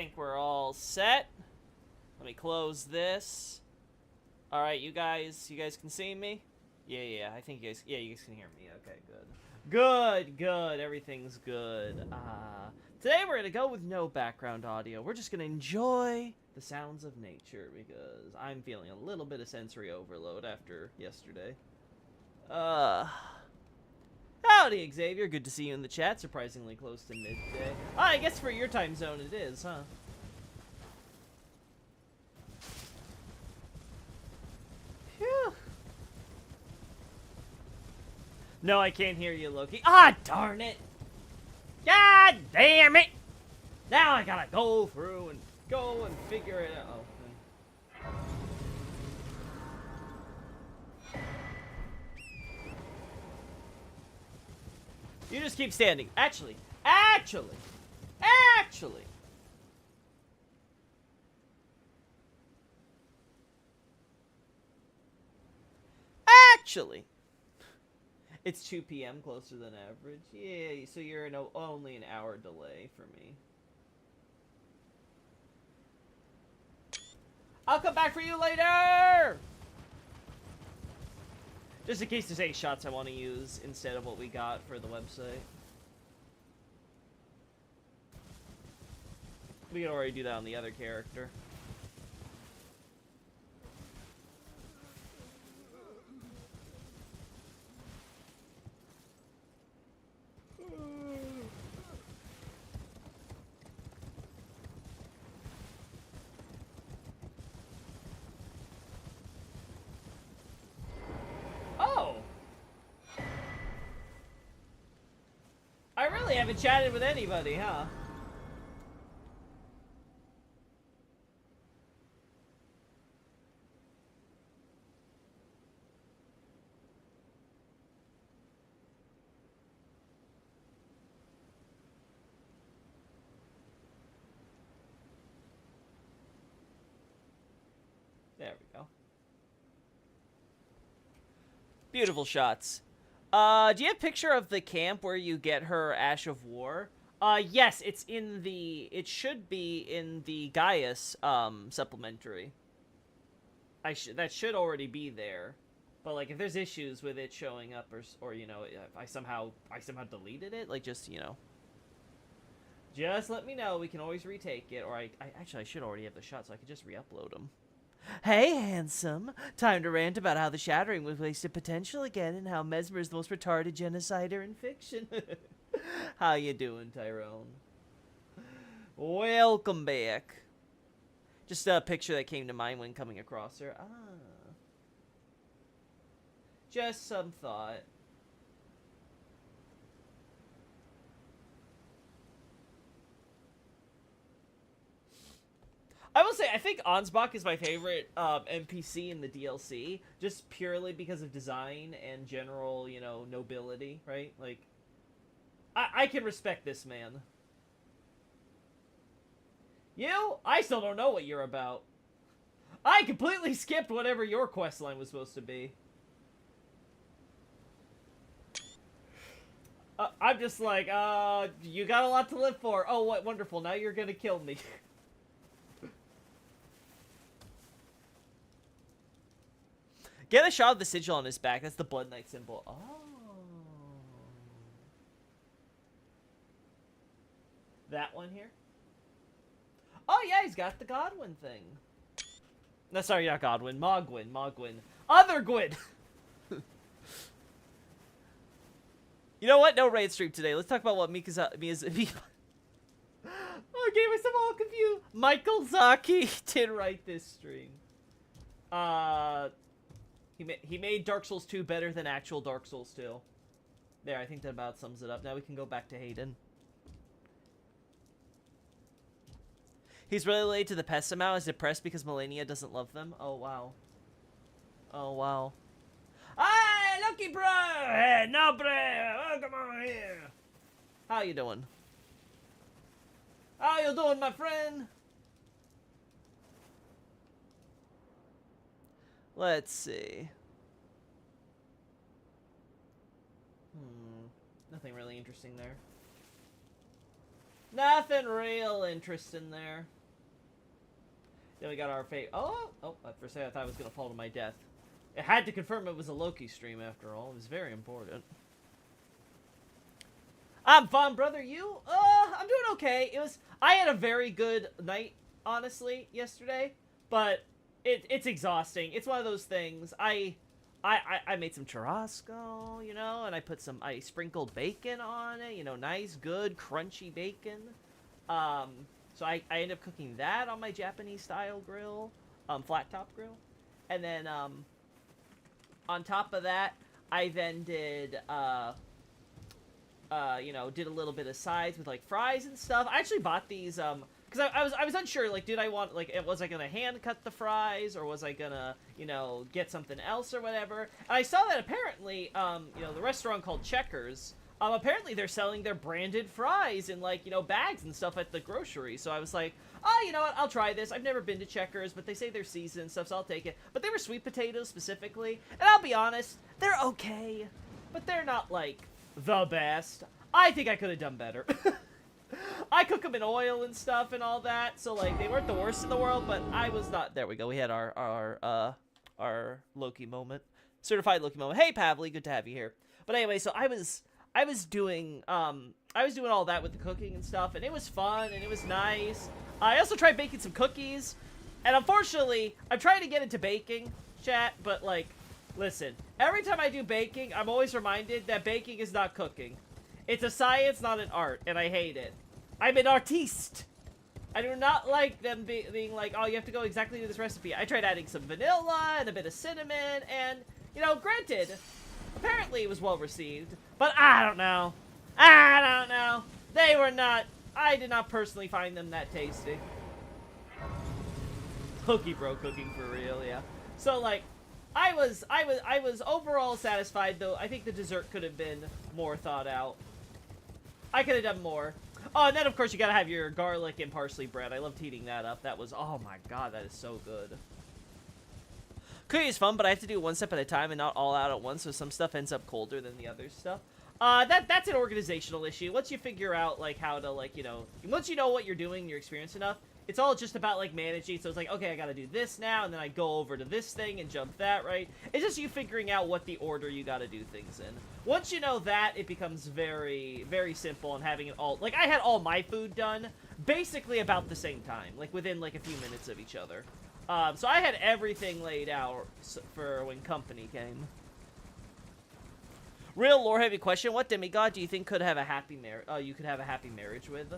think we're all set. Let me close this. All right, you guys can see me? Yeah, I think you guys can hear me. Okay, good. Everything's good. Today we're gonna go with no background audio. We're just gonna enjoy the sounds of nature because I'm feeling a little bit of sensory overload after yesterday. Howdy, Xavier. Good to see you in the chat. Surprisingly close to midday. I guess for your time zone it is, huh? Phew. No, I can't hear you, Loki. Ah, darn it! God damn it! Now I gotta go through and figure it out. Oh. You just keep standing. Actually. It's 2 p.m. closer than average. Yeah, so you're only an hour delay for me. I'll come back for you later! Just in case there's any shots I want to use instead of what we got for the website. We can already do that on the other character. I really haven't chatted with anybody, huh? There we go. Beautiful shots. Do you have a picture of the camp where you get her Ash of War? Yes, it should be in the Gaius, supplementary. That should already be there. But, like, if there's issues with it showing up, or you know, if I somehow deleted it, like, just let me know. We can always retake it, or I should already have the shot, so I could just re-upload them. Hey, handsome. Time to rant about how the Shattering was wasted potential again and how Mesmer is the most retarded genocider in fiction. How you doing, Tyrone? Welcome back. Just a picture that came to mind when coming across her. Just some thought. I will say, I think Ansbach is my favorite NPC in the DLC, just purely because of design and general, nobility, right? Like, I can respect this man. You? I still don't know what you're about. I completely skipped whatever your questline was supposed to be. I'm just like, you got a lot to live for. Oh, what wonderful. Now you're gonna kill me. Get a shot of the sigil on his back. That's the Blood Knight symbol. Oh. That one here? Oh, yeah, he's got the Godwin thing. No, sorry, not Godwin. Mogwin. Other Gwyn! You know what? No raid stream today. Let's talk about what Mia's... Oh, I gave myself all confused. Michael Zaki did write this stream. He made Dark Souls 2 better than actual Dark Souls 2. There, I think that about sums it up. Now we can go back to Hayden. He's really related to the Pessimau. Is depressed because Melania doesn't love them. Oh, wow. Oh, wow. Hey, Lucky bro! Hey, no, bro! Welcome on here. How you doing? How you doing, my friend? Let's see. Nothing really interesting there. Nothing real interesting there. Then we got our fate. Oh, for a second I thought I was gonna fall to my death. It had to confirm it was a Loki stream after all. It was very important. I'm fine, brother. You? I'm doing okay. I had a very good night, honestly, yesterday, but it's exhausting. It's one of those things. I made some churrasco, you know, and I sprinkled bacon on it, you know, nice, good, crunchy bacon. So I ended up cooking that on my Japanese style grill, flat top grill. And then, on top of that, I then did, you know, did a little bit of sides with, like, fries and stuff. I actually bought these, because I was unsure, like, did I want, like, was I gonna hand cut the fries, or was I gonna, you know, get something else or whatever? And I saw that apparently, you know, the restaurant called Checkers, apparently they're selling their branded fries in, like, you know, bags and stuff at the grocery. So I was like, oh, you know what, I'll try this. I've never been to Checkers, but they say they're seasoned and stuff, so I'll take it. But they were sweet potatoes specifically, and I'll be honest, they're okay, but they're not, like, the best. I think I could have done better. I cook them in oil and stuff and all that, so, like, they weren't the worst in the world, but I was not. There we go. We had our Loki moment. Certified Loki moment. Hey, Pavli, good to have you here. But anyway, so I was doing all that with the cooking and stuff, and it was fun, and it was nice. I also tried baking some cookies, and unfortunately, I'm trying to get into baking, chat, but, like, listen, every time I do baking, I'm always reminded that baking is not cooking. It's a science, not an art, and I hate it. I'm an artiste. I do not like them being like, oh, you have to go exactly to this recipe. I tried adding some vanilla and a bit of cinnamon, and, you know, granted, apparently it was well received, but I don't know. They were not, I did not personally find them that tasty. Cookie bro cooking for real, yeah. So, like, I was overall satisfied, though. I think the dessert could have been more thought out. I could have done more. Oh, and then, of course, you gotta have your garlic and parsley bread. I loved heating that up. That was, oh my god, that is so good. Cooking is fun, but I have to do it one step at a time and not all out at once, so some stuff ends up colder than the other stuff. That's an organizational issue. Once you figure out, like, how to, like, you know, once you know what you're doing, you're experienced enough, it's all just about, like, managing. So it's like, okay, I gotta do this now, and then I go over to this thing and jump that, right? It's just you figuring out what the order you gotta do things in. Once you know that, it becomes very, very simple, and having it all, like, I had all my food done basically about the same time, like, within, like, a few minutes of each other. So I had everything laid out for when company came. Real lore-heavy question: what demigod do you think could have a happy you could have a happy marriage with?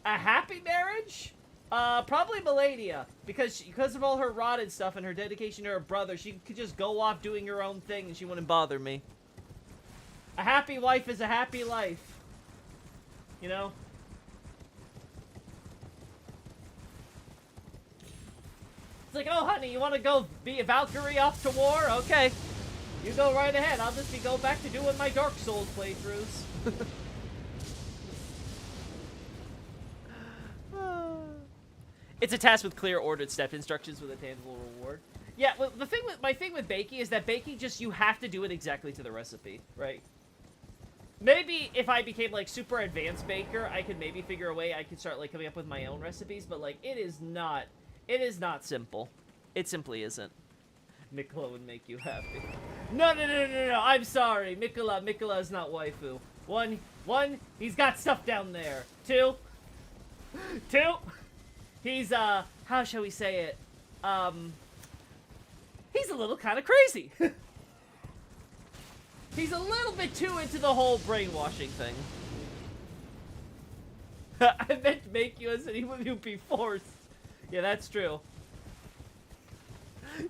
A happy marriage? Probably Melania, because of all her rotted stuff and her dedication to her brother, she could just go off doing her own thing and she wouldn't bother me. A happy wife is a happy life. You know? It's like, oh honey, you want to go be a Valkyrie off to war? Okay. You go right ahead. I'll just go back to doing my Dark Souls playthroughs. It's a task with clear ordered step instructions with a tangible reward. Yeah, well, my thing with baking is that baking just, you have to do it exactly to the recipe, right? Maybe if I became, like, super advanced baker, I could maybe figure a way I could start, like, coming up with my own recipes, but, like, it is not simple. It simply isn't. Mikola would make you happy. No, I'm sorry. Mikola is not waifu. One, he's got stuff down there. Two, he's, how shall we say it? He's a little kind of crazy. He's a little bit too into the whole brainwashing thing. I meant to make you as he would be forced. Yeah, that's true.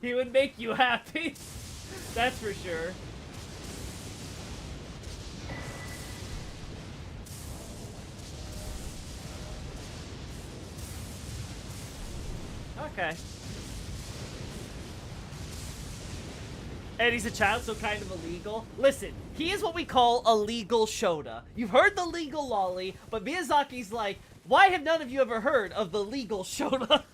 He would make you happy. That's for sure. Okay. And he's a child, so kind of illegal. Listen, he is what we call a legal Shota. You've heard the legal lolly, but Miyazaki's like, why have none of you ever heard of the legal Shota?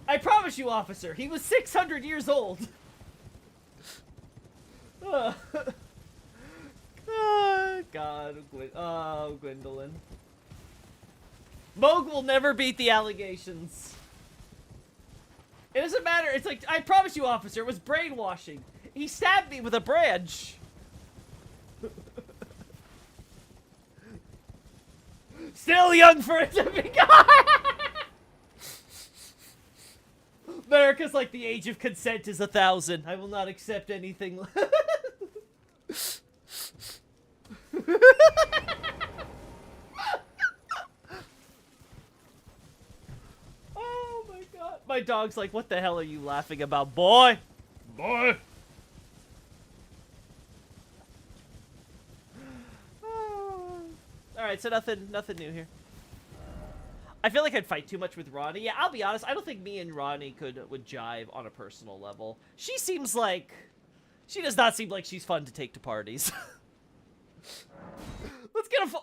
I promise you, officer, he was 600 years old. Oh, God, oh, Gwendolyn. Moog will never beat the allegations. It doesn't matter. It's like, I promise you, officer, it was brainwashing. He stabbed me with a branch. Still young for it to be gone. America's like, the age of consent is 1,000. I will not accept anything. Oh my god. My dog's like, what the hell are you laughing about, boy? Boy. Alright, so nothing new here. I feel like I'd fight too much with Ronnie. Yeah, I'll be honest, I don't think me and Ronnie would jive on a personal level. She seems like... She does not seem like she's fun to take to parties.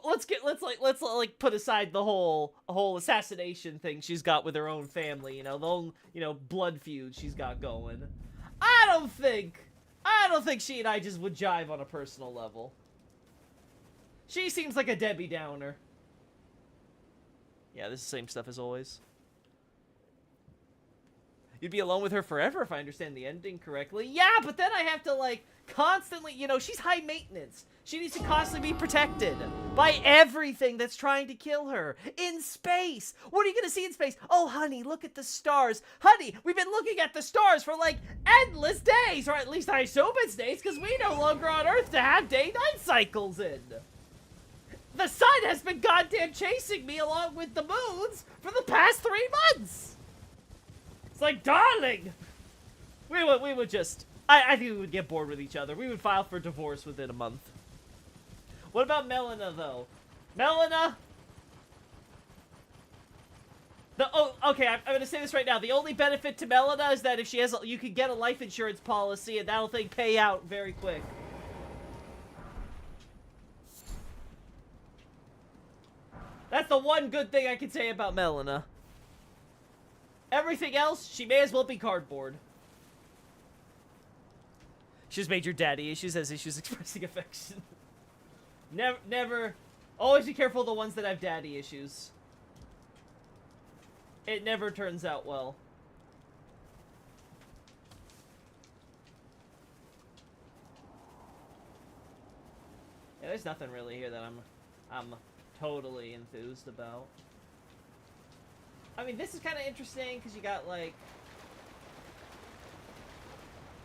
let's put aside the whole assassination thing she's got with her own family, you know, the whole, you know, blood feud she's got going. I don't think she and I just would jive on a personal level. She seems like a Debbie Downer. Yeah, this is the same stuff as always. You'd be alone with her forever if I understand the ending correctly. Yeah, but then I have to, like, constantly, you know, she's high maintenance. She needs to constantly be protected by everything that's trying to kill her. In space! What are you gonna see in space? Oh, honey, look at the stars. Honey, we've been looking at the stars for, like, endless days. Or at least I assume it's days, because we no longer on Earth to have day-night cycles in. The sun has been goddamn chasing me along with the moons for the past 3 months! It's like, darling! We would just... I think we would get bored with each other. We would file for divorce within a month. What about Melina, though? Melina? Okay, I'm gonna say this right now. The only benefit to Melina is that if she has... You could get a life insurance policy, and that'll pay out very quick. That's the one good thing I can say about Melina. Everything else, she may as well be cardboard. She's major daddy issues, has issues expressing affection. Never. Always be careful of the ones that have daddy issues. It never turns out well. Yeah, there's nothing really here that I'm totally enthused about. I mean, this is kind of interesting because you got, like,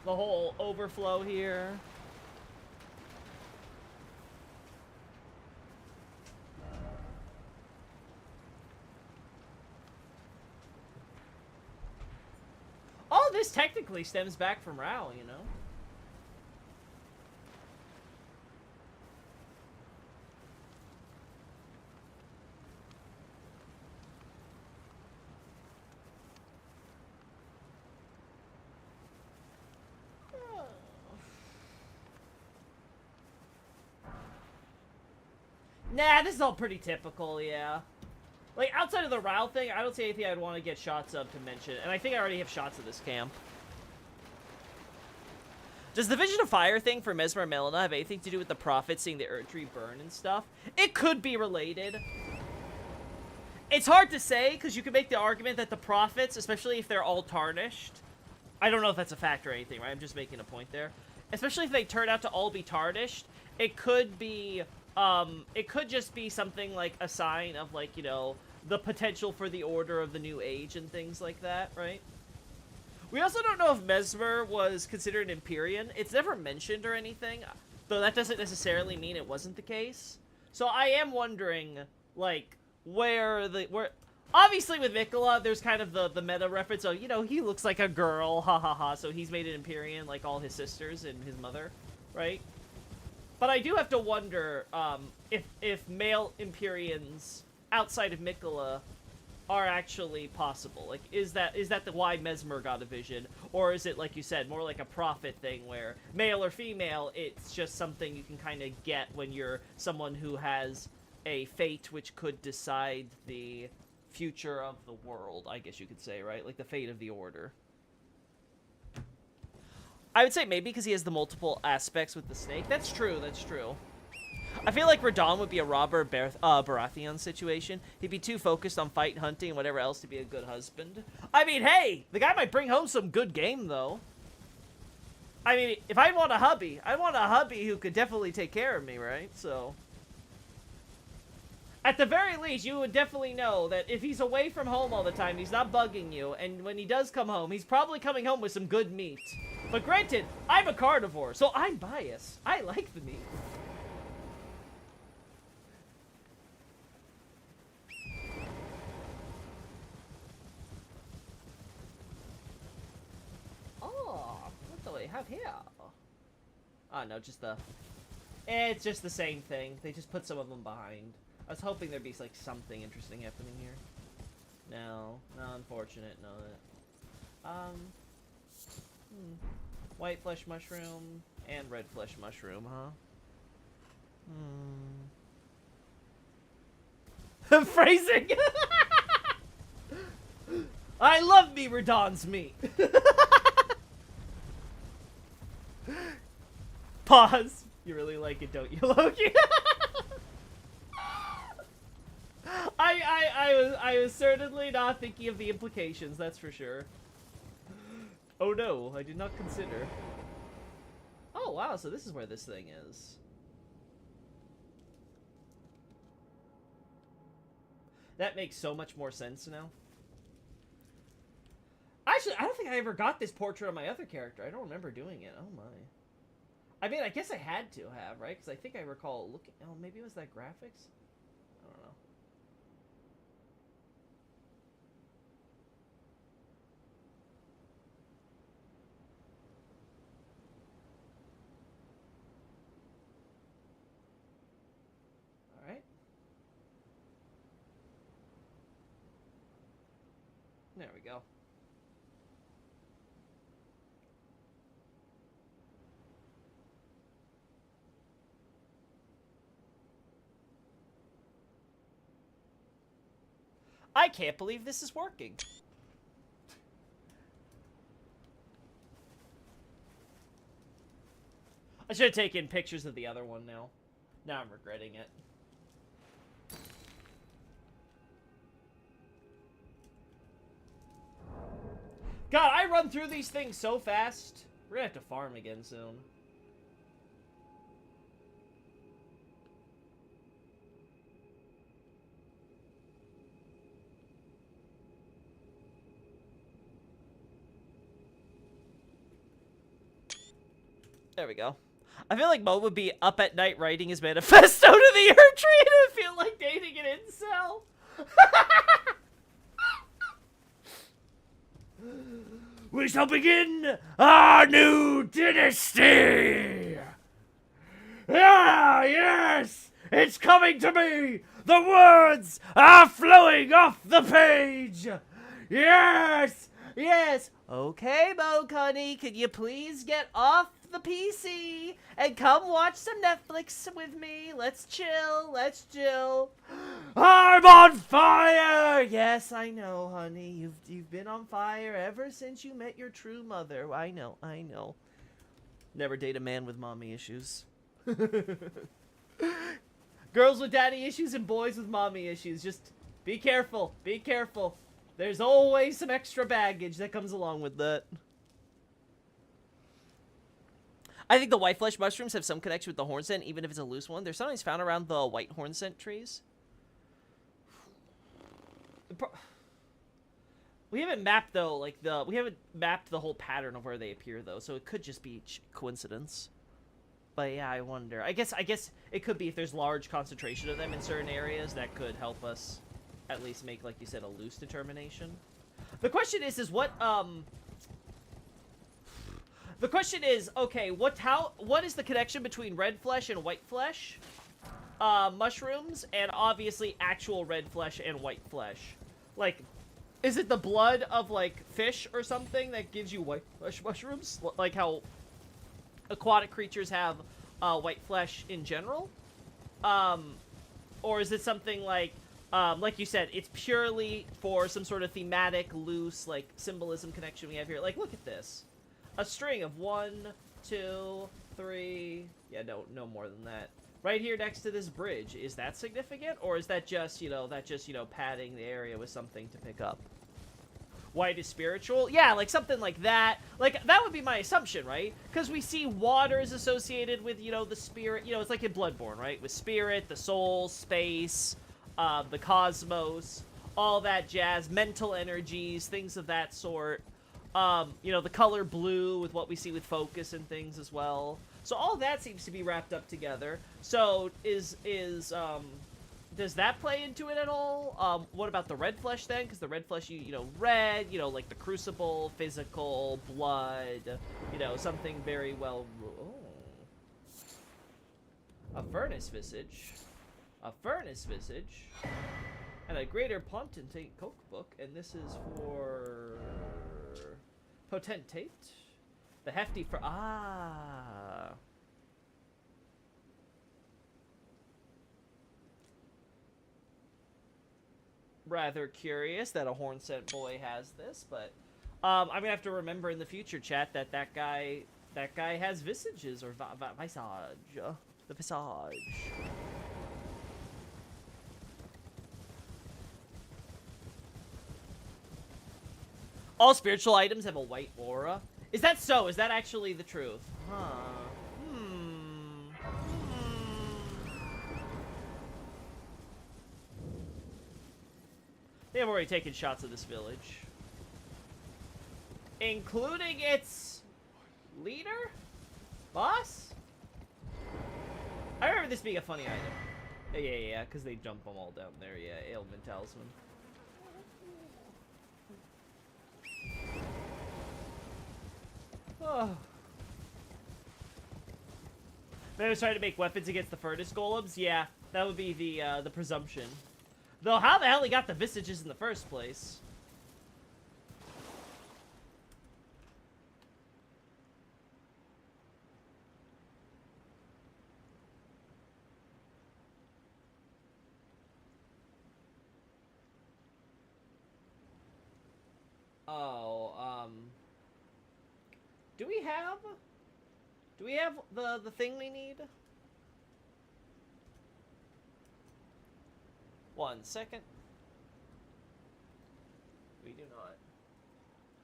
the whole overflow here. All this technically stems back from Rao, you know? Nah, this is all pretty typical, yeah. Like, outside of the Rao thing, I don't see anything I'd want to get shots of to mention. And I think I already have shots of this camp. Does the Vision of Fire thing for Mesmer and Melina have anything to do with the Prophet seeing the Erdtree burn and stuff? It could be related. It's hard to say, because you can make the argument that the Prophets, especially if they're all tarnished... I don't know if that's a fact or anything, right? I'm just making a point there. Especially if they turn out to all be tarnished, it could be... it could just be something like a sign of, like, you know, the potential for the Order of the New Age and things like that, right? We also don't know if Mesmer was considered an Empyrean. It's never mentioned or anything, though that doesn't necessarily mean it wasn't the case. So I am wondering, like, where... Obviously with Mikola, there's kind of the meta reference of, you know, he looks like a girl, ha ha ha, so he's made an Empyrean like all his sisters and his mother, right? But I do have to wonder if male Empyreans outside of Mikola are actually possible. Like, is that the why Mesmer got a vision? Or is it, like you said, more like a prophet thing where male or female, it's just something you can kind of get when you're someone who has a fate which could decide the future of the world, I guess you could say, right? Like the fate of the Order. I would say maybe because he has the multiple aspects with the snake. That's true, that's true. I feel like Radon would be a Robert Baratheon situation. He'd be too focused on fight, hunting, and whatever else to be a good husband. I mean, hey, the guy might bring home some good game, though. I mean, if I want a hubby, I want a hubby who could definitely take care of me, right? So, at the very least, you would definitely know that if he's away from home all the time, he's not bugging you, and when he does come home, he's probably coming home with some good meat. But granted, I'm a carnivore, so I'm biased. I like the meat. What do we have here? Oh, no, just the... It's just the same thing. They just put some of them behind. I was hoping there'd be, like, something interesting happening here. No. No, unfortunate. No. White flesh mushroom and red flesh mushroom, huh? Phrasing! I love me Radon's meat! Pause. You really like it, don't you, Loki? I was certainly not thinking of the implications, that's for sure. Oh no, I did not consider. Oh wow, so this is where this thing is. That makes so much more sense now. Actually, I don't think I ever got this portrait of my other character. I don't remember doing it. Oh my. I mean, I guess I had to have, right? Because I think I recall looking... Oh, maybe it was that graphics? I don't know. Alright. There we go. I can't believe this is working. I should have taken pictures of the other one now. Now I'm regretting it. God, I run through these things so fast. We're gonna have to farm again soon. There we go. I feel like Mo would be up at night writing his manifesto to the Earth Tree, and it would feel like dating an incel. We shall begin our new dynasty! Ah, yes! It's coming to me! The words are flowing off the page! Yes! Yes! Okay, Mo Cunny, could you please get off the PC and come watch some Netflix with me? Let's chill, let's chill. I'm on fire! Yes, I know, honey. You've been on fire ever since you met your true mother. I know, I know. Never date a man with mommy issues. Girls with daddy issues and boys with mommy issues. Just be careful, be careful. There's always some extra baggage that comes along with that. I think the white flesh mushrooms have some connection with the horn scent, even if it's a loose one. They're sometimes found around the white horn scent trees. We haven't mapped, though, like, we haven't mapped the whole pattern of where they appear, though, so it could just be coincidence. But yeah, I wonder. I guess it could be if there's large concentration of them in certain areas, that could help us at least make, like you said, a loose determination. The question is what, the question is, okay, what is the connection between red flesh and white flesh mushrooms, and obviously actual red flesh and white flesh? Like, is it the blood of, like, fish or something that gives you white flesh mushrooms? Like how aquatic creatures have white flesh in general? Or is it something like you said, it's purely for some sort of thematic, loose, like, symbolism connection we have here? Like, look at this. A string of 1, 2, 3... Yeah, no more than that. Right here next to this bridge. Is that significant? Or is that just, you know, padding the area with something to pick up? White is spiritual? Yeah, like something like that. Like, that would be my assumption, right? Because we see water is associated with, you know, the spirit. You know, it's like in Bloodborne, right? With spirit, the soul, space, the cosmos, all that jazz, mental energies, things of that sort. You know, the color blue with what we see with focus and things as well. So all that seems to be wrapped up together. So does that play into it at all? What about the red flesh then? Because the red flesh, you know, red, you know, like the crucible, physical, blood, you know, something very well... Oh. A furnace visage. A furnace visage. And a greater potentate cookbook. And this is for... Potentate. The hefty for... Ah... Rather curious that a Hornsent boy has this, but I'm gonna have to remember in the future, chat, that that guy has visages or visage, the visage. All spiritual items have a white aura. Is that so? Is that actually the truth? Huh. They have already taken shots of this village. Including its leader? Boss? I remember this being a funny item. Yeah, because they dump them all down there. Yeah, ailment talisman. Oh. They was trying to make weapons against the furnace golems? Yeah, that would be the presumption. Though, how the hell he got the visages in the first place? Oh, do we have the thing we need? 1 second. We do not.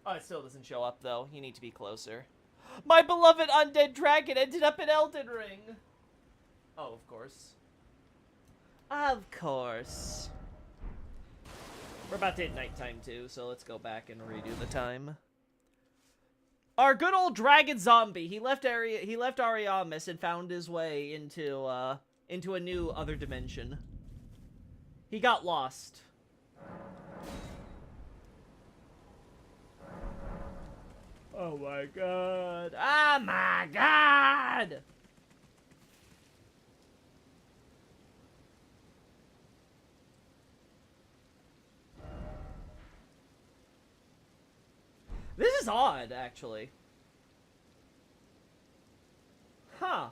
Oh, it still doesn't show up, though. You need to be closer. My beloved undead dragon ended up in Elden Ring! Oh, of course. Of course. We're about to hit nighttime, too, so let's go back and redo the time. Our good old dragon zombie. He left Ariamis and found his way into a new other dimension. He got lost. Oh my god. Oh my god! This is odd, actually. Huh.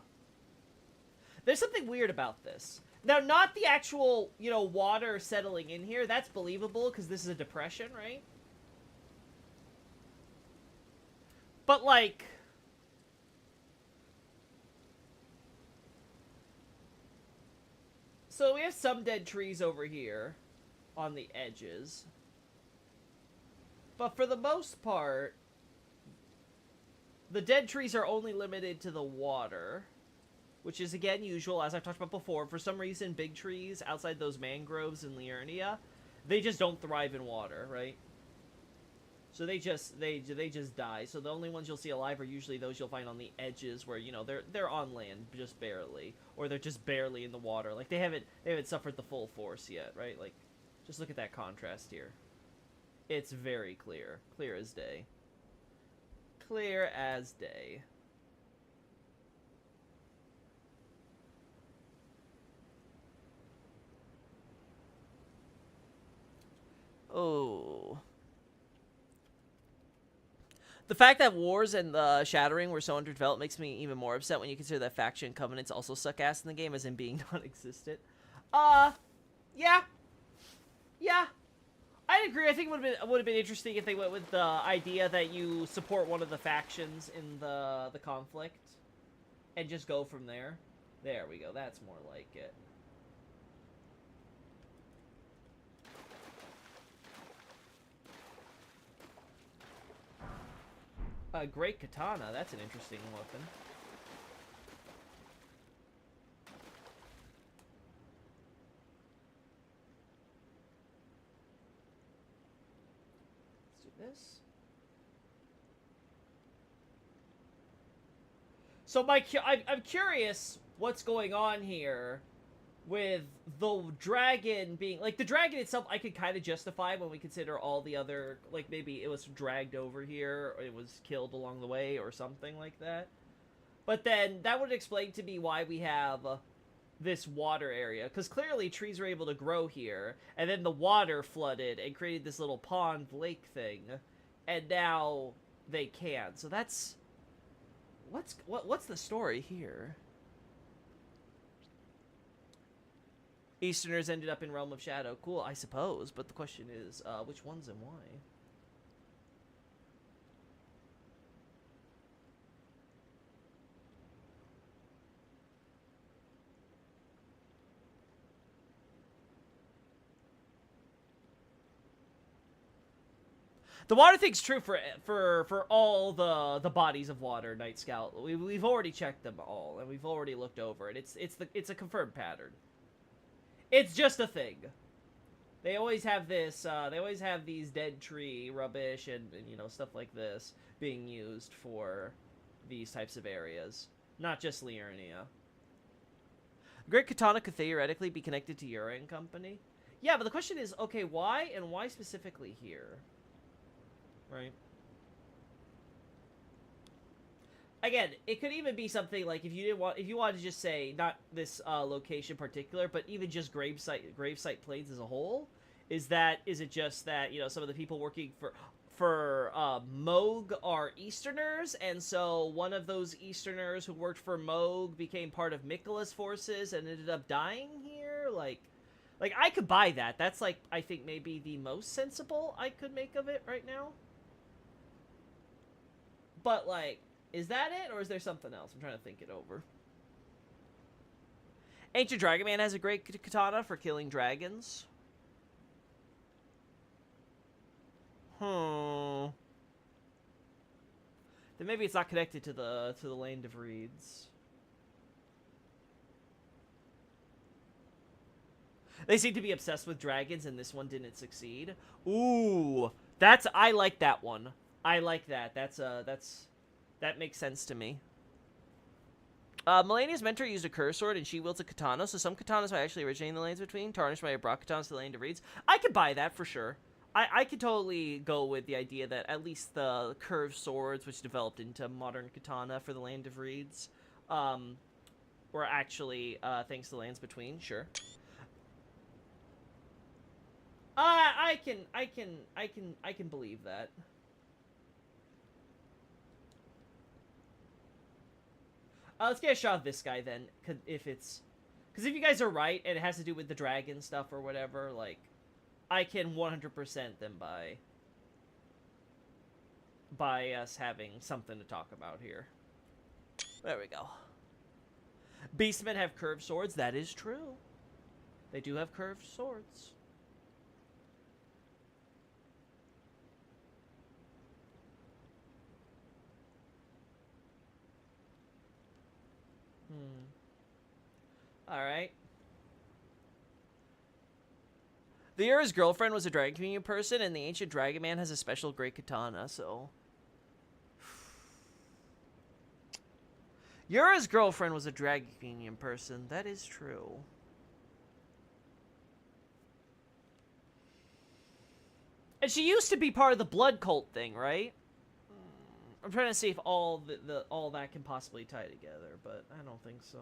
There's something weird about this. Now, not the actual, you know, water settling in here. That's believable, because this is a depression, right? But, like... So, we have some dead trees over here on the edges. But for the most part, the dead trees are only limited to the water. Which is, again, usual, as I've talked about before. For some reason, big trees outside those mangroves in Liurnia, they just don't thrive in water, right? So they just die. So the only ones you'll see alive are usually those you'll find on the edges where, you know, they're on land just barely. Or they're just barely in the water. Like, they haven't suffered the full force yet, right? Like, just look at that contrast here. It's very clear. Clear as day. Clear as day. Oh. The fact that Wars and the Shattering were so underdeveloped makes me even more upset when you consider that faction covenants also suck ass in the game as in being non-existent. Yeah. Yeah. I'd agree. I think it would have been interesting if they went with the idea that you support one of the factions in the conflict and just go from there. There we go. That's more like it. Great katana. That's an interesting weapon. Let's do this. So I'm curious what's going on here with the dragon being like the dragon itself. I could kind of justify when we consider all the other, like, maybe it was dragged over here or it was killed along the way or something like that. But then that would explain to me why we have this water area, because clearly trees were able to grow here, and then the water flooded and created this little pond lake thing, and now they can't. So that's what's the story here? Easterners ended up in Realm of Shadow. Cool, I suppose, but the question is, which ones and why? The water thing's true for all the bodies of water, Night Scout. We've already checked them all, and we've already looked over it. It's a confirmed pattern. It's just a thing. They always have this. They always have these dead tree rubbish and you know, stuff like this being used for these types of areas, not just Liurnia. Great Katana could theoretically be connected to Yura and Company. Yeah, but the question is, okay, why, and why specifically here? Right. Again, it could even be something like if you wanted to just say not this location in particular, but even just gravesite plains as a whole. Is it just that, you know, some of the people working for Moog are Easterners, and so one of those Easterners who worked for Moog became part of Mikkela's forces and ended up dying here? Like I could buy that. That's, like, I think maybe the most sensible I could make of it right now. But, like, is that it, or is there something else? I'm trying to think it over. Ancient Dragon Man has a great katana for killing dragons. Then maybe it's not connected to the Land of Reeds. They seem to be obsessed with dragons, and this one didn't succeed. Ooh, I like that one. I like that. That makes sense to me. Melania's mentor used a curse sword, and she wields a katana, so some katanas might actually originate in the Lands Between, tarnished by a brought katanas to the Land of Reeds. I could buy that for sure. I could totally go with the idea that at least the curved swords, which developed into modern katana for the Land of Reeds, were actually thanks to the Lands Between. Sure. I can believe that. Let's get a shot of this guy then, because if you guys are right and it has to do with the dragon stuff or whatever, like, I can 100% them by us having something to talk about here. There we go. Beastmen have curved swords. That is true. They do have curved swords. Alright. The Yura's girlfriend was a Dragon Communion person, and the Ancient Dragon Man has a special great katana, so... Yura's girlfriend was a Dragon Communion person. That is true. And she used to be part of the blood cult thing, right? I'm trying to see if all that can possibly tie together, but I don't think so.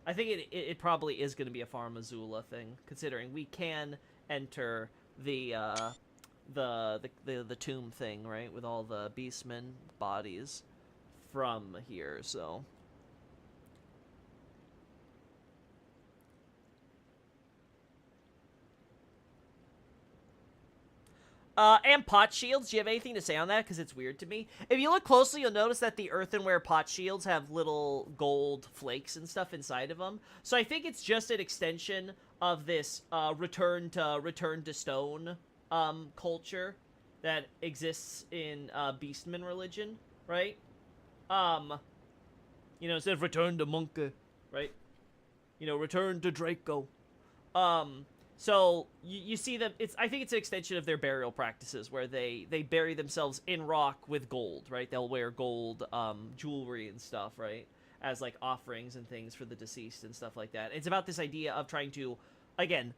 I think it probably is going to be a Farm Azula thing, considering we can enter the tomb thing, right, with all the Beastmen bodies from here. So And pot shields. Do you have anything to say on that? Because it's weird to me. If you look closely, you'll notice that the earthenware pot shields have little gold flakes and stuff inside of them. So I think it's just an extension of this return to stone culture that exists in Beastman religion, right? You know, instead of return to Monkey, right? You know, return to Draco. So you see them. I think it's an extension of their burial practices, where they bury themselves in rock with gold, right? They'll wear gold jewelry and stuff, right, as like offerings and things for the deceased and stuff like that. It's about this idea of trying to, again,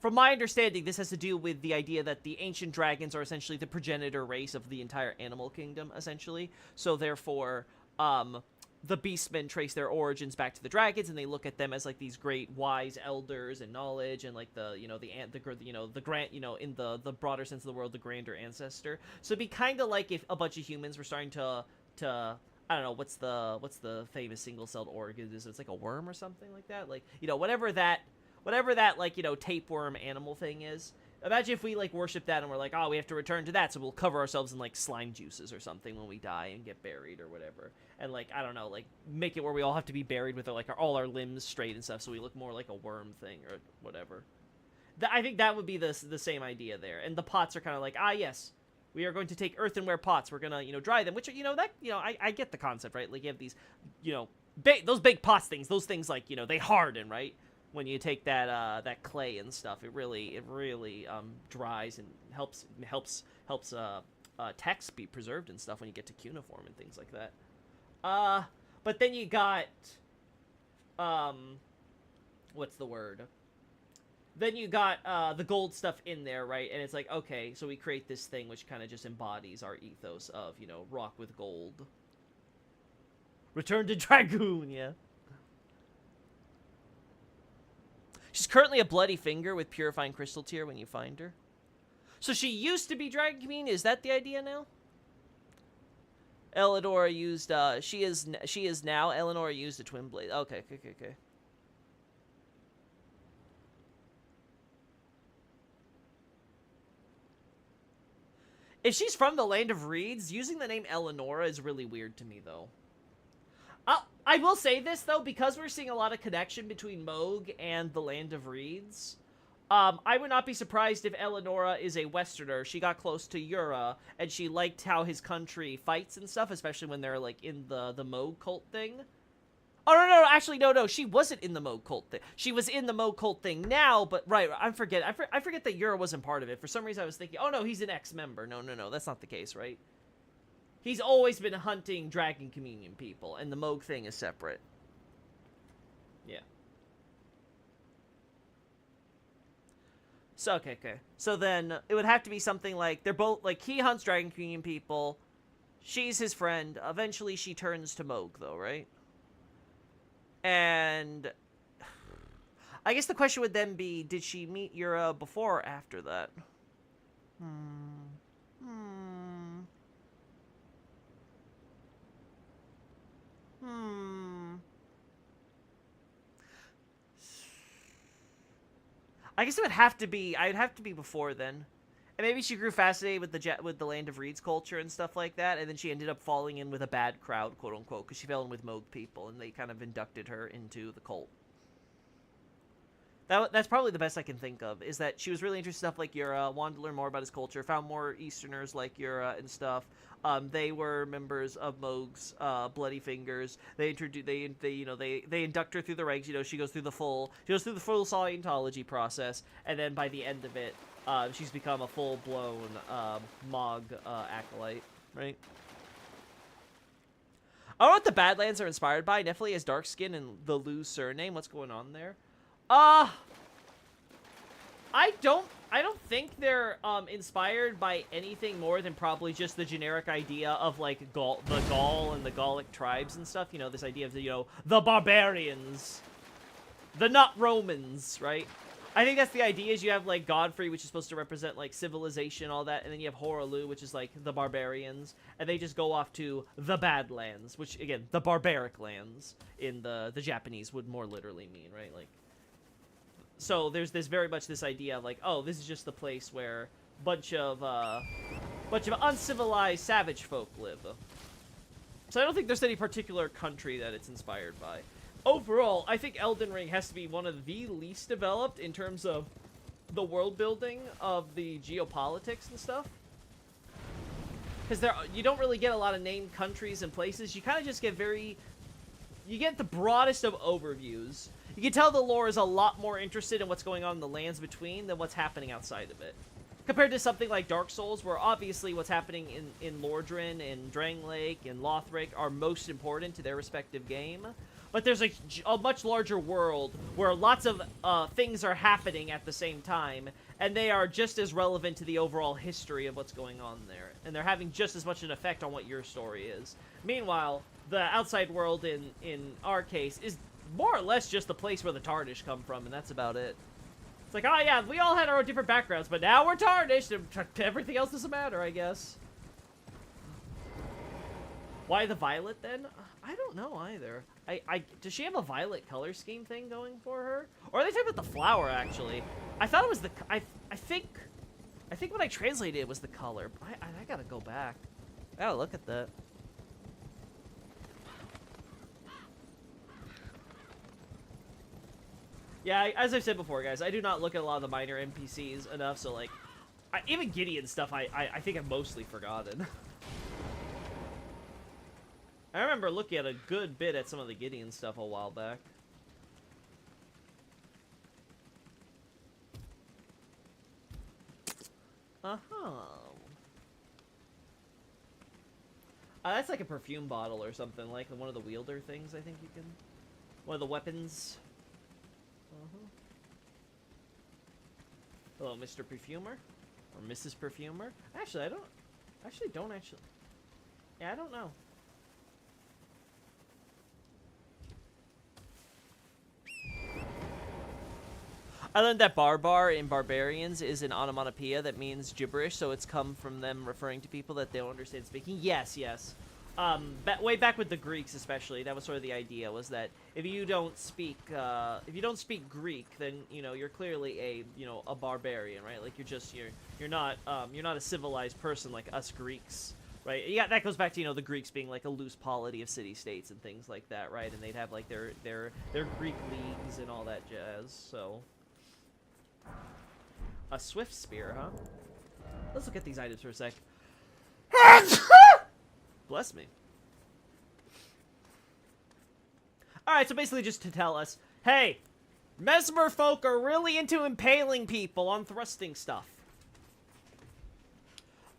from my understanding, this has to do with the idea that the ancient dragons are essentially the progenitor race of the entire animal kingdom, essentially. So therefore, the beastmen trace their origins back to the dragons, and they look at them as like these great wise elders and knowledge, and like the grant, in the broader sense of the world, the grander ancestor. So it'd be kind of like if a bunch of humans were starting to I don't know, what's the famous single-celled organism? It's like a worm or something like that. Like, whatever that like, tapeworm animal thing is. Imagine if we like worship that and we're like, oh, we have to return to that, so we'll cover ourselves in like slime juices or something when we die and get buried or whatever. And like, I don't know, like make it where we all have to be buried with like all our limbs straight and stuff, so we look more like a worm thing or whatever. I think that would be the same idea there. And the pots are kind of like, yes, we are going to take earthenware pots. We're gonna dry them, which I get the concept, right? Like you have these those big pots things. Those things like they harden, right? When you take that clay and stuff, it really dries and helps text be preserved and stuff when you get to cuneiform and things like that. But then you got what's the word? Then you got the gold stuff in there, right? And it's like, okay, so we create this thing which kind of just embodies our ethos of rock with gold. Return to Dragoon, yeah. She's currently a bloody finger with purifying crystal tear when you find her. So she used to be Dragon Queen? Is that the idea now? Eleonora used, she is now. Eleonora used a twin blade. Okay. If she's from the Land of Reeds, using the name Eleonora is really weird to me, though. I will say this, though, because we're seeing a lot of connection between Moog and the Land of Reeds. I would not be surprised if Eleonora is a Westerner. She got close to Yura, and she liked how his country fights and stuff, especially when they're, like, in the Moog cult thing. Oh, no, actually, no, she wasn't in the Moog cult thing. She was in the Moog cult thing now, but, right, I forget that Yura wasn't part of it. For some reason, I was thinking, oh, no, he's an ex-member. No, that's not the case, right? He's always been hunting Dragon Communion people, and the Moog thing is separate. Yeah. So, okay. So then, it would have to be something like, they're both, like, he hunts Dragon Communion people, she's his friend, eventually she turns to Moog, though, right? And I guess the question would then be, did she meet Yura before or after that? I guess it would have to be, I'd have to be before then. And maybe she grew fascinated with the Land of Reeds culture and stuff like that, and then she ended up falling in with a bad crowd, quote unquote, because she fell in with Moog people, and they kind of inducted her into the cult. That's probably the best I can think of, is that she was really interested in stuff like Yura, wanted to learn more about his culture, found more Easterners like Yura and stuff. They were members of Moog's Bloody Fingers. They induct her through the ranks. She goes through the full Scientology process, and then by the end of it, she's become a full-blown Mog acolyte, right? I don't know what the Badlands are inspired by. Definitely has dark skin and the Lu surname. What's going on there? I don't think they're inspired by anything more than probably just the generic idea of like the Gaul and the Gallic tribes and stuff. This idea of the barbarians, the not Romans, right? I think that's the idea. Is you have like Godfrey, which is supposed to represent like civilization, all that, and then you have Horalu, which is like the barbarians, and they just go off to the Badlands, which again, the barbaric lands in the Japanese would more literally mean, right? Like So there's this very much this idea of like, oh, this is just the place where bunch of uncivilized savage folk live. So I don't think there's any particular country that it's inspired by. Overall, I think Elden Ring has to be one of the least developed in terms of the world building of the geopolitics and stuff. Because you don't really get a lot of named countries and places. You kind of just get you get the broadest of overviews. You can tell the lore is a lot more interested in what's going on in the lands between than what's happening outside of it. Compared to something like Dark Souls, where obviously what's happening in Lordran and Drangleic and Lothric are most important to their respective game. But there's a much larger world where lots of things are happening at the same time, and they are just as relevant to the overall history of what's going on there. And they're having just as much an effect on what your story is. Meanwhile, the outside world in our case is more or less just the place where the Tarnished come from, and that's about it. It's like, oh yeah, we all had our own different backgrounds, but now we're Tarnished, and everything else doesn't matter, I guess. Why the violet, then? I don't know, either. Does she have a violet color scheme thing going for her? Or are they talking about the flower, actually? I thought it was the... I think when I translated it was the color. I gotta go back. I gotta look at that. Yeah, as I've said before, guys, I do not look at a lot of the minor NPCs enough, so, like, even Gideon stuff, I think I've mostly forgotten. I remember looking at a good bit at some of the Gideon stuff a while back. Uh-huh. That's like a perfume bottle or something, like one of the wielder things, I think you can... One of the weapons... Hello, Mr. Perfumer? Or Mrs. Perfumer? Actually, I don't... Yeah, I don't know. I learned that barbar in Barbarians is an onomatopoeia that means gibberish, so it's come from them referring to people that they don't understand speaking. Yes, yes. Way back with the Greeks, especially, that was sort of the idea, was that if you don't speak Greek, then, you know, you're clearly a barbarian, right? Like, you're not a civilized person like us Greeks, right? Yeah, that goes back to, you know, the Greeks being like a loose polity of city-states and things like that, right? And they'd have like their Greek leagues and all that jazz, so. A swift spear, huh? Let's look at these items for a sec. Bless me. Alright, so basically just to tell us, hey, Mesmer folk are really into impaling people on thrusting stuff.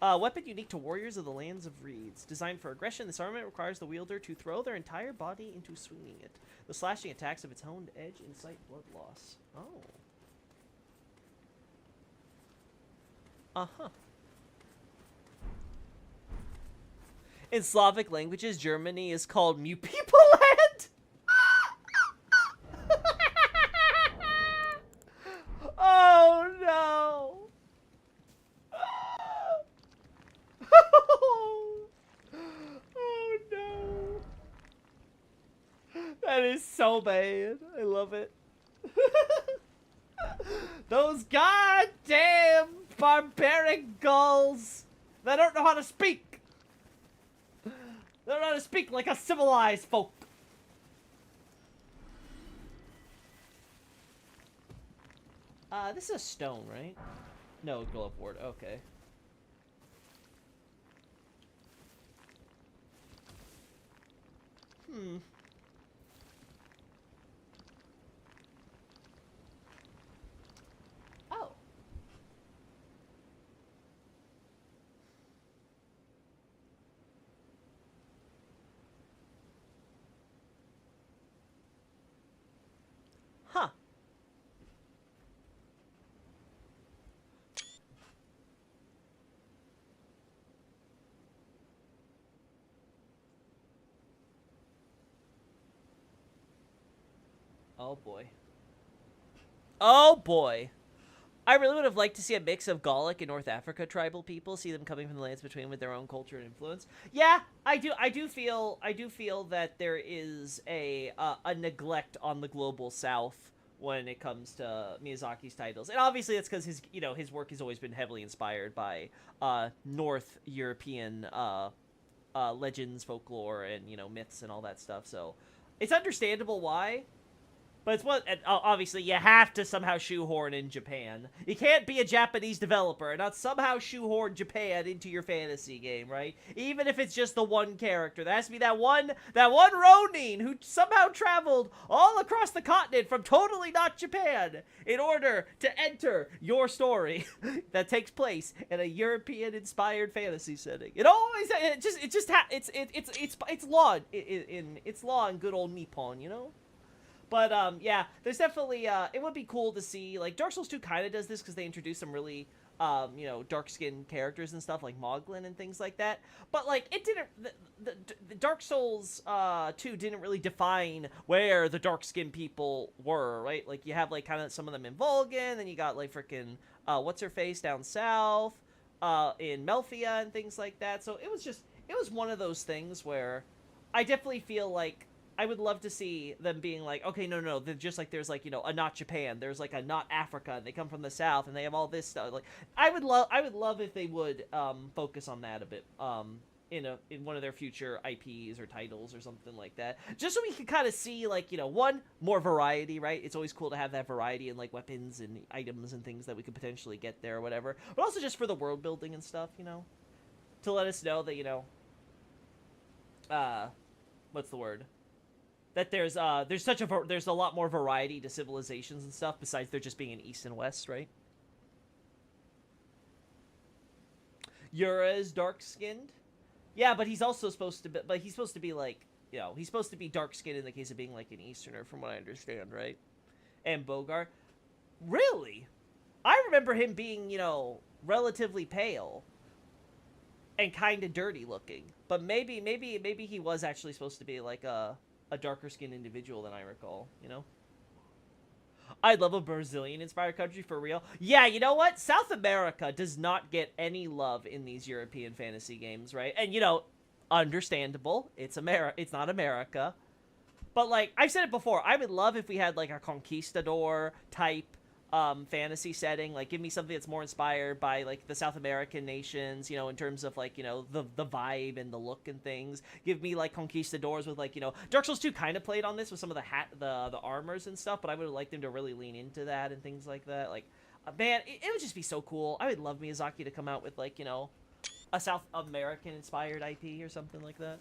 Weapon unique to warriors of the lands of reeds. Designed for aggression, this armament requires the wielder to throw their entire body into swinging it. The slashing attacks of its honed edge incite blood loss. Oh. Uh-huh. In Slavic languages, Germany is called Mu People Land. Oh no. Oh no. That is so bad. I love it. Those goddamn barbaric gulls that don't know how to speak. They don't know how to speak like a civilized folk. This is a stone, right? No, glove ward. Okay. Hmm. Oh. Huh. Oh boy. Oh boy. I really would have liked to see a mix of Gallic and North Africa tribal people, see them coming from the lands between with their own culture and influence. Yeah, I do feel that there is a neglect on the global south when it comes to Miyazaki's titles. And obviously that's because his work has always been heavily inspired by North European legends, folklore, and myths and all that stuff. So it's understandable why. But it's what, and obviously, you have to somehow shoehorn in Japan. You can't be a Japanese developer and not somehow shoehorn Japan into your fantasy game, right? Even if it's just the one character. There has to be that one Ronin who somehow traveled all across the continent from totally not Japan in order to enter your story that takes place in a European-inspired fantasy setting. It's law in good old Nippon, But, yeah, there's definitely, it would be cool to see, like, Dark Souls 2 kind of does this because they introduce some really, dark-skinned characters and stuff, like Moglin and things like that. But, like, it didn't, the Dark Souls 2 didn't really define where the dark-skinned people were, right? Like, you have, like, kind of some of them in Volgan, then you got, like, frickin', what's-her-face down south, in Melfia and things like that. So it was one of those things where I definitely feel like I would love to see them being like, okay, no, they're just like, there's like, a not Japan, there's like a not Africa, and they come from the South, and they have all this stuff. Like, I would love if they would focus on that a bit, in one of their future IPs or titles or something like that, just so we can kind of see, like, one, more variety, right? It's always cool to have that variety in like weapons and items and things that we could potentially get there or whatever, but also just for the world building and stuff, to let us know that what's the word? That there's a lot more variety to civilizations and stuff besides there just being an east and west, right? Yura is dark-skinned. Yeah, but he's also supposed to be like, he's supposed to be dark-skinned in the case of being like an Easterner, from what I understand, right? And Bogar. Really? I remember him being, relatively pale and kind of dirty looking. But maybe he was actually supposed to be like a darker skinned individual than I recall, I'd love a Brazilian-inspired country for real. Yeah, you know what? South America does not get any love in these European fantasy games, right? And, understandable. It's not America. But, like, I've said it before. I would love if we had, like, a conquistador-type fantasy setting. Like, give me something that's more inspired by, like, the South American nations, in terms of, like, the vibe and the look and things. Give me, like, conquistadors with, like, Dark Souls 2 kind of played on this with some of the armors and stuff, but I would have liked them to really lean into that and things like that. Like, man, it would just be so cool. I would love Miyazaki to come out with, like, a South American-inspired IP or something like that.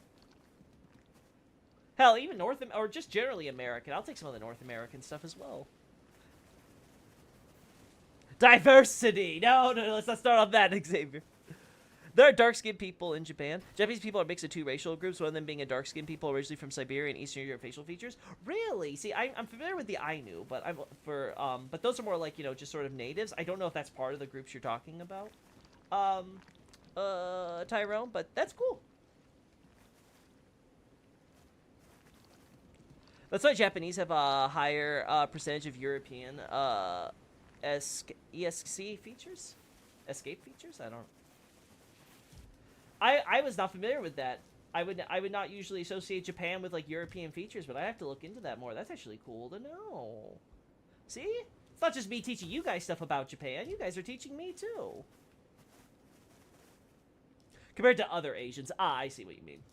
Hell, even or just generally American. I'll take some of the North American stuff as well. Diversity! No, let's not start on that, Xavier. There are dark-skinned people in Japan. Japanese people are a mix of two racial groups, one of them being a dark-skinned people originally from Siberia and Eastern Europe facial features. Really? See, I'm familiar with the Ainu, but but those are more like, just sort of natives. I don't know if that's part of the groups you're talking about, Tyrone, but that's cool. That's why Japanese have a higher percentage of European ESC features? Escape features? I don't... I was not familiar with that. I would not usually associate Japan with, like, European features, but I have to look into that more. That's actually cool to know. See? It's not just me teaching you guys stuff about Japan. You guys are teaching me, too. Compared to other Asians. Ah, I see what you mean.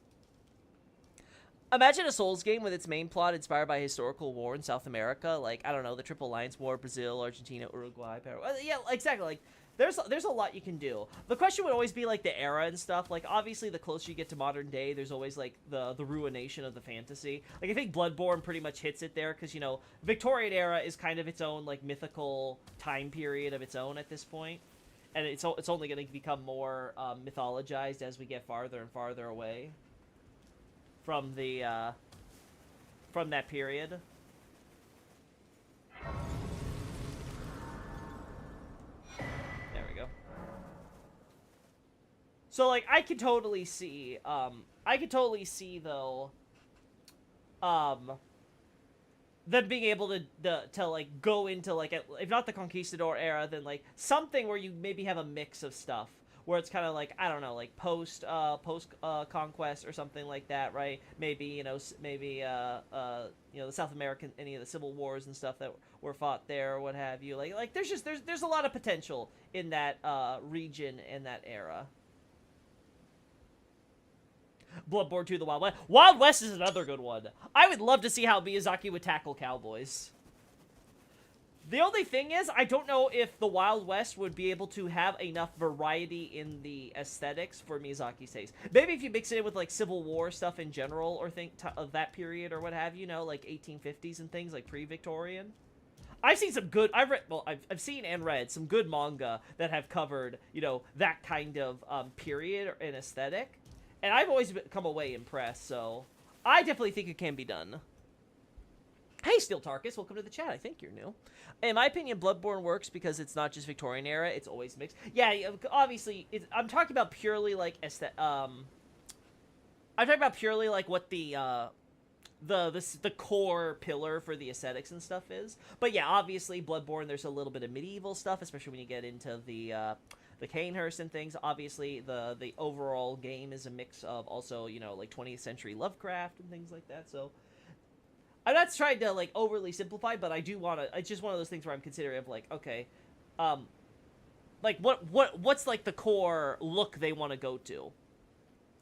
Imagine a Souls game with its main plot inspired by a historical war in South America, like, I don't know, the Triple Alliance War, Brazil, Argentina, Uruguay, Paraguay. Yeah, exactly. Like, there's a lot you can do. The question would always be, like, the era and stuff. Like, obviously, the closer you get to modern day, there's always, like, the ruination of the fantasy. Like, I think Bloodborne pretty much hits it there, because, Victorian era is kind of its own, like, mythical time period of its own at this point. And it's only going to become more mythologized as we get farther and farther away from from that period. There we go. So, like, I could totally see though, them being able to like go into, like, if not the Conquistador era, then like something where you maybe have a mix of stuff where it's kind of like, I don't know, like post conquest or something like that, right? Maybe, you know, you know, the South American, any of the civil wars and stuff that were fought there or what have you. Like there's a lot of potential in that region and that era. Bloodborne 2: The Wild West. Wild West is another good one. I would love to see how Miyazaki would tackle cowboys. The only thing is, I don't know if the Wild West would be able to have enough variety in the aesthetics for Miyazaki's taste. Maybe if you mix it in with, like, Civil War stuff in general, or think of that period, or what have you, know, like 1850s and things, like pre-Victorian. I've seen some good, I've seen and read some good manga that have covered, you know, that kind of period and aesthetic. And I've always come away impressed, so I definitely think it can be done. Hey, Steel Tarkus, welcome to the chat. I think you're new. In my opinion, Bloodborne works because it's not just Victorian era; it's always mixed. Yeah, obviously, I'm talking about purely like I'm talking about purely like what the core pillar for the aesthetics and stuff is. But yeah, obviously, Bloodborne, there's a little bit of medieval stuff, especially when you get into the Canehurst and things. Obviously, the overall game is a mix of also, you know, like 20th century Lovecraft and things like that. So I'm not trying to like overly simplify, but I do want to. It's just one of those things where I'm considering of like, okay, like what's like the core look they want to go to.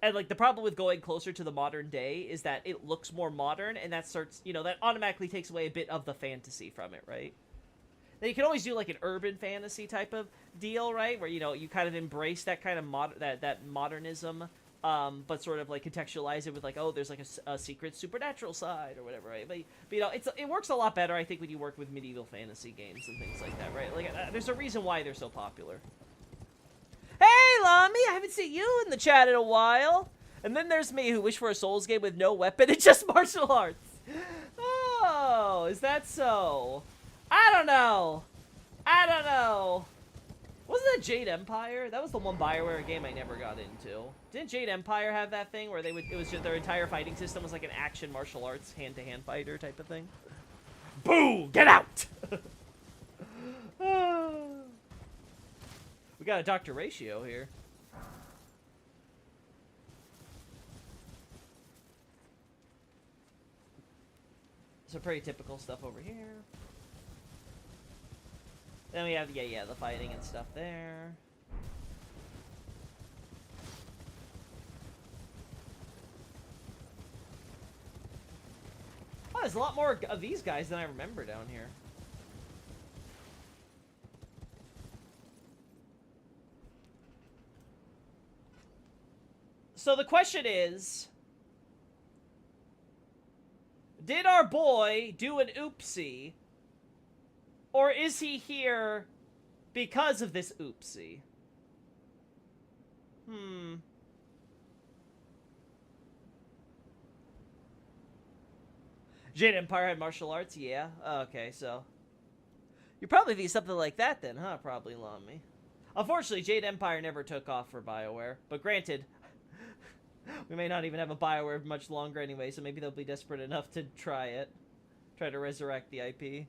And, like, the problem with going closer to the modern day is that it looks more modern, and that starts, you know, that automatically takes away a bit of the fantasy from it, right? Now, you can always do, like, an urban fantasy type of deal, right? Where, you know, you kind of embrace that kind of that modernism, but sort of, like, contextualize it with, like, oh, there's, like, a secret supernatural side or whatever, right? But you know, it works a lot better, I think, when you work with medieval fantasy games and things like that, right? Like, there's a reason why they're so popular. Hey, Lami, I haven't seen you in the chat in a while. And then there's me, who wish for a Souls game with no weapon and just martial arts. Oh, is that so? I don't know. Wasn't that Jade Empire? That was the one BioWare game I never got into. Didn't Jade Empire have that thing where it was just their entire fighting system was like an action martial arts hand-to-hand fighter type of thing? Boo! Get out! We got a Dr. Ratio here. Some pretty typical stuff over here. Then we have, yeah, the fighting and stuff there. Oh, there's a lot more of these guys than I remember down here. So the question is, did our boy do an oopsie, or is he here because of this oopsie? Jade Empire had martial arts? Yeah. Okay, so you'd probably be something like that then, huh? Probably, Lami. Unfortunately, Jade Empire never took off for BioWare, but granted, we may not even have a BioWare much longer anyway, so maybe they'll be desperate enough to try it. Try to resurrect the IP.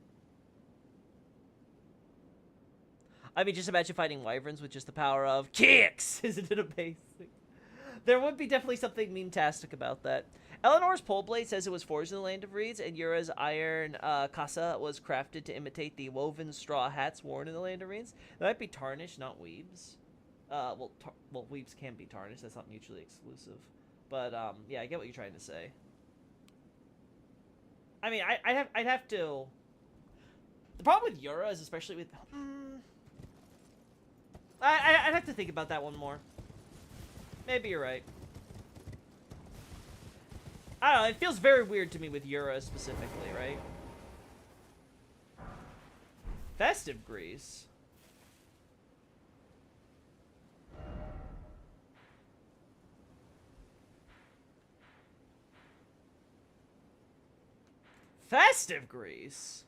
I mean, just imagine fighting wyverns with just the power of kicks! Isn't it amazing? There would be definitely something meme-tastic about that. Eleanor's pole blade says it was forged in the Land of Reeds, and Yura's iron casa was crafted to imitate the woven straw hats worn in the Land of Reeds. That might be tarnished, not weaves. Well, weaves can be tarnished. That's not mutually exclusive. But, yeah, I get what you're trying to say. I mean, I'd have to... The problem with Yura is especially with... I'd have to think about that one more. Maybe you're right. I don't know, it feels very weird to me with Yura specifically, right? Festive Grease. Festive Grease?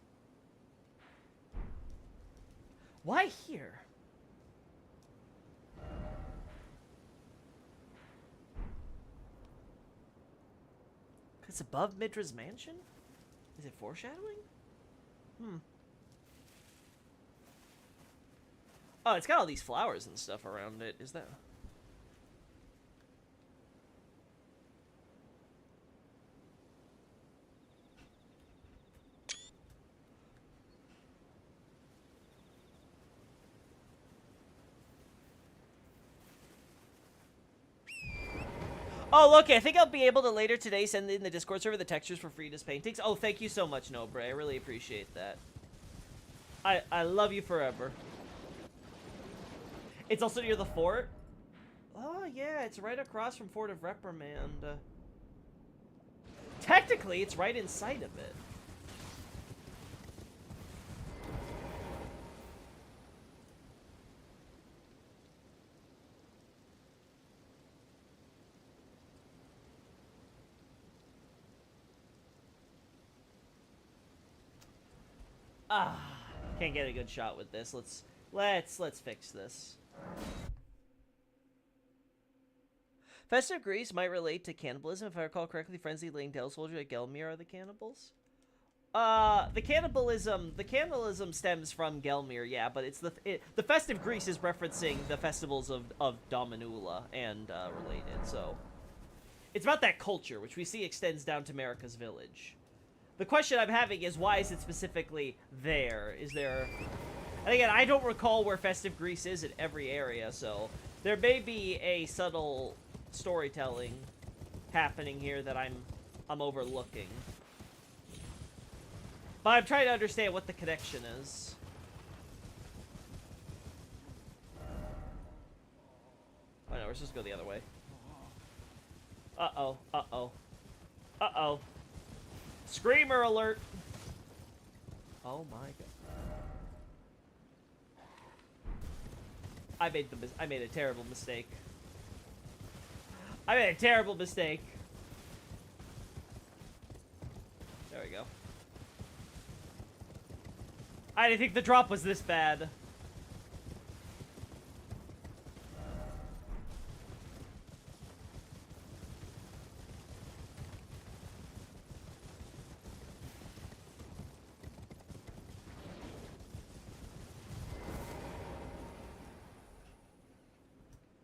Why here? It's above Midra's mansion? Is it foreshadowing? Oh, it's got all these flowers and stuff around it. Is that... Oh, look, I think I'll be able to later today send in the Discord server the textures for Frida's paintings. Oh, thank you so much, Nobre. I really appreciate that. I love you forever. It's also near the fort? Oh, yeah, it's right across from Fort of Reprimand. Technically, it's right inside of it. Ah, can't get a good shot with this. Let's fix this. Festive Greece might relate to cannibalism. If I recall correctly, frenzied Langdale soldiers at Gelmir are the cannibals. The cannibalism stems from Gelmir, yeah, but it's the Festive Greece is referencing the festivals of Dominula and related, so it's about that culture, which we see extends down to Marika's village. The question I'm having is, why is it specifically there? Is there... And again, I don't recall where Festive Greece is in every area, so there may be a subtle storytelling happening here that I'm overlooking. But I'm trying to understand what the connection is. Oh no, we're supposed to go the other way. Uh-oh, uh-oh. Uh-oh. Screamer alert! Oh my god. I made a terrible mistake. I made a terrible mistake. There we go. I didn't think the drop was this bad.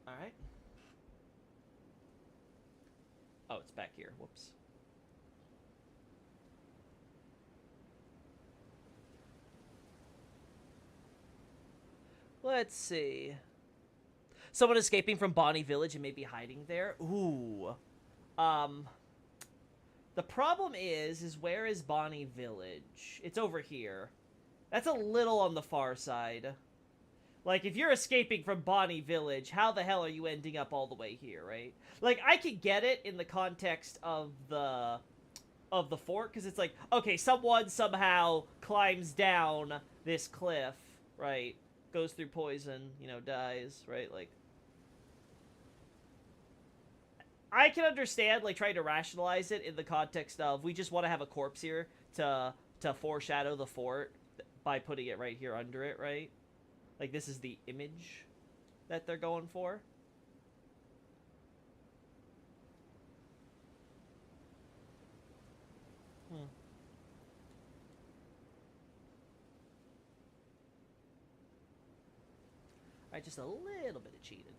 Alright. Oh, it's back here. Whoops. Let's see. Someone escaping from Bonnie Village and maybe hiding there? Ooh. The problem is where is Bonnie Village? It's over here. That's a little on the far side. Like, if you're escaping from Bonnie Village, how the hell are you ending up all the way here, right? Like, I could get it in the context of the fort, because it's like, okay, someone somehow climbs down this cliff, right? Goes through poison, you know, dies, right? Like, I can understand, like, trying to rationalize it in the context of, we just want to have a corpse here to foreshadow the fort by putting it right here under it, right? Like, this is the image that they're going for. Alright, just a little bit of cheating.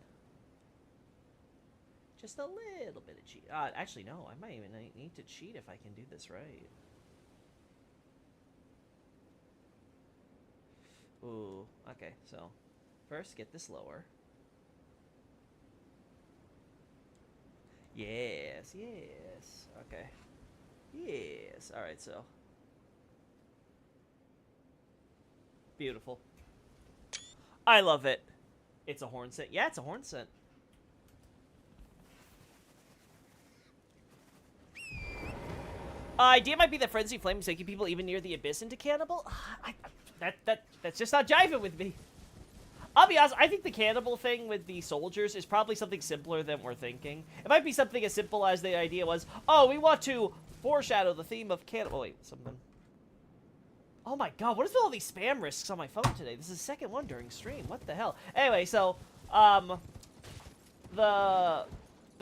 Just a little bit of cheat. Actually, no. I might even need to cheat if I can do this right. Ooh, okay, so first get this lower. Yes, yes, okay. Yes, alright, so. Beautiful. I love it. It's a horn scent. Yeah, it's a horn scent. Idea might be that frenzy flame is taking people even near the abyss into cannibal. That's just not jiving with me. I'll be honest, I think the cannibal thing with the soldiers is probably something simpler than we're thinking. It might be something as simple as the idea was, oh, we want to foreshadow the theme of cannibal. Oh, wait, something. Oh my god, what is with all these spam risks on my phone today? This is the second one during stream. What the hell? Anyway, so, the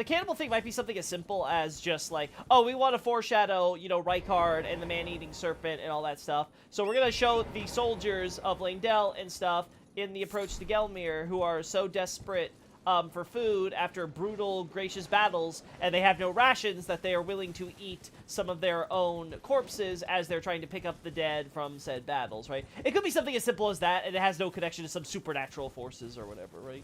cannibal thing might be something as simple as just like, oh, we want to foreshadow, you know, Rykard and the man-eating serpent and all that stuff. So we're going to show the soldiers of Langdell and stuff in the approach to Gelmir who are so desperate for food after brutal, gracious battles, and they have no rations that they are willing to eat some of their own corpses as they're trying to pick up the dead from said battles, right? It could be something as simple as that, and it has no connection to some supernatural forces or whatever, right?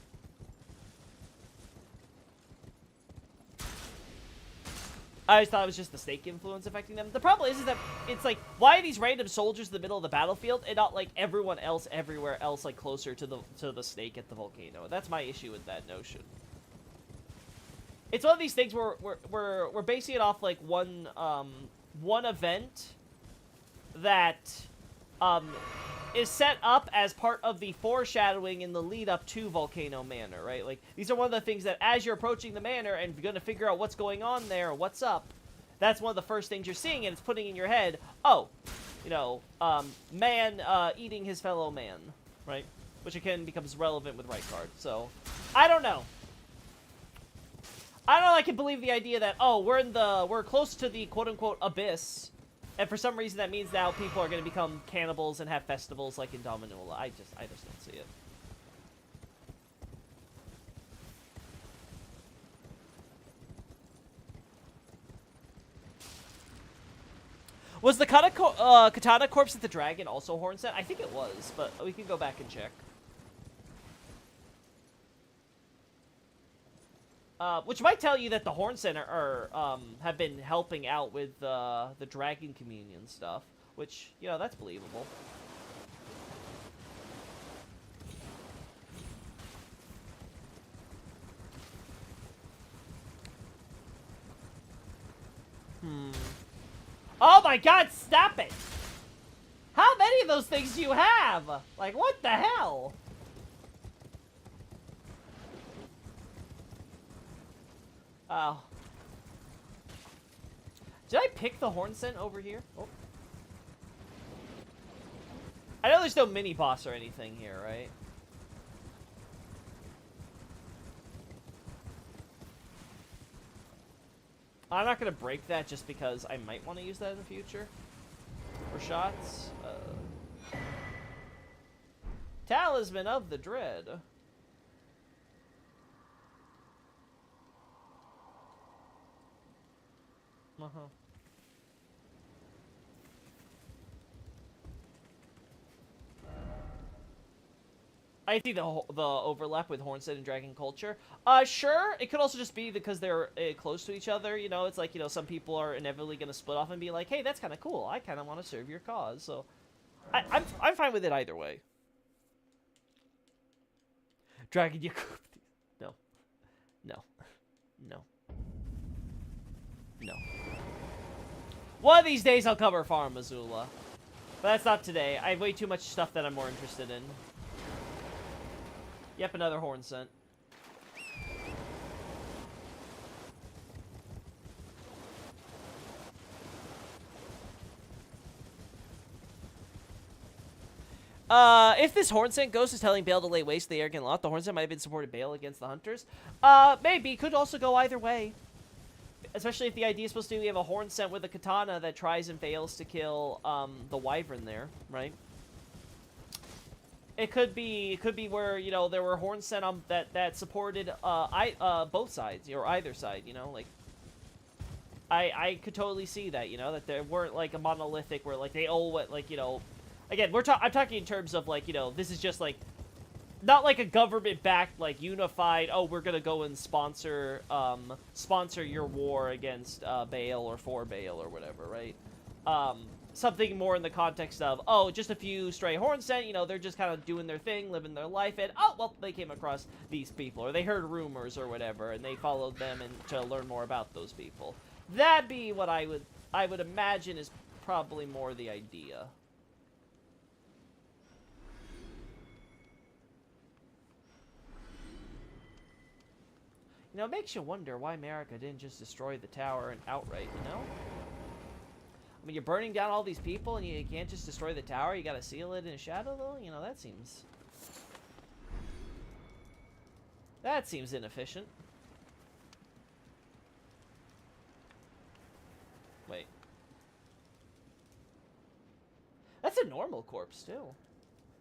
I always thought it was just the snake influence affecting them. The problem is that it's like, why are these random soldiers in the middle of the battlefield and not like everyone else everywhere else, like closer to the snake at the volcano? That's my issue with that notion. It's one of these things where we're basing it off like one event that is set up as part of the foreshadowing in the lead up to Volcano Manor, right? Like, these are one of the things that as you're approaching the manor and you're going to figure out what's going on there, what's up, that's one of the first things you're seeing, and it's putting in your head, oh, you know, man eating his fellow man, right? Which again becomes relevant with right card. So, I don't know. I don't know, I can believe the idea that, oh, we're close to the quote-unquote abyss, and for some reason that means now people are going to become cannibals and have festivals like in Dominula. I just don't see it. Was the Katana corpse at the dragon also horn set? I think it was, but we can go back and check. Which might tell you that the Horn Center have been helping out with the Dragon Communion stuff, which, you know, that's believable. Oh my god, stop it! How many of those things do you have? Like, what the hell? Oh. Did I pick the horn scent over here? Oh. I know there's no mini boss or anything here, right? I'm not gonna break that just because I might want to use that in the future for shots. Talisman of the Dread. I see the overlap with Hornset and Dragon culture. Sure. It could also just be because they're close to each other. You know, it's like, you know, some people are inevitably going to split off and be like, hey, that's kind of cool. I kind of want to serve your cause. So, I'm fine with it either way. Dragon Yakub. No. No. No. No. One of these days I'll cover Farm Missoula. But that's not today. I have way too much stuff that I'm more interested in. Yep, another horn scent. If this horn scent ghost is telling Bale to lay waste to the arrogant lot, the horn scent might have been supported Bale against the hunters. Maybe. Could also go either way. Especially if the idea is supposed to be we have a horn scent with a katana that tries and fails to kill the wyvern there, right? It could be where, you know, there were horn scent that supported both sides or either side, you know, like I could totally see that, you know, that there weren't like a monolithic where like they all went like, you know, again, I'm talking in terms of like, you know, this is just like not like a government-backed, like, unified, oh, we're gonna go and sponsor your war against Bale or for Bale or whatever, right? Something more in the context of, oh, just a few stray horn scent, you know, they're just kind of doing their thing, living their life, and, oh, well, they came across these people, or they heard rumors or whatever, and they followed them and to learn more about those people. That'd be what I would imagine is probably more the idea. You know, it makes you wonder why America didn't just destroy the tower and outright, you know? I mean, you're burning down all these people and you can't just destroy the tower, you gotta seal it in a shadow, though? You know, that seems inefficient. Wait. That's a normal corpse, too.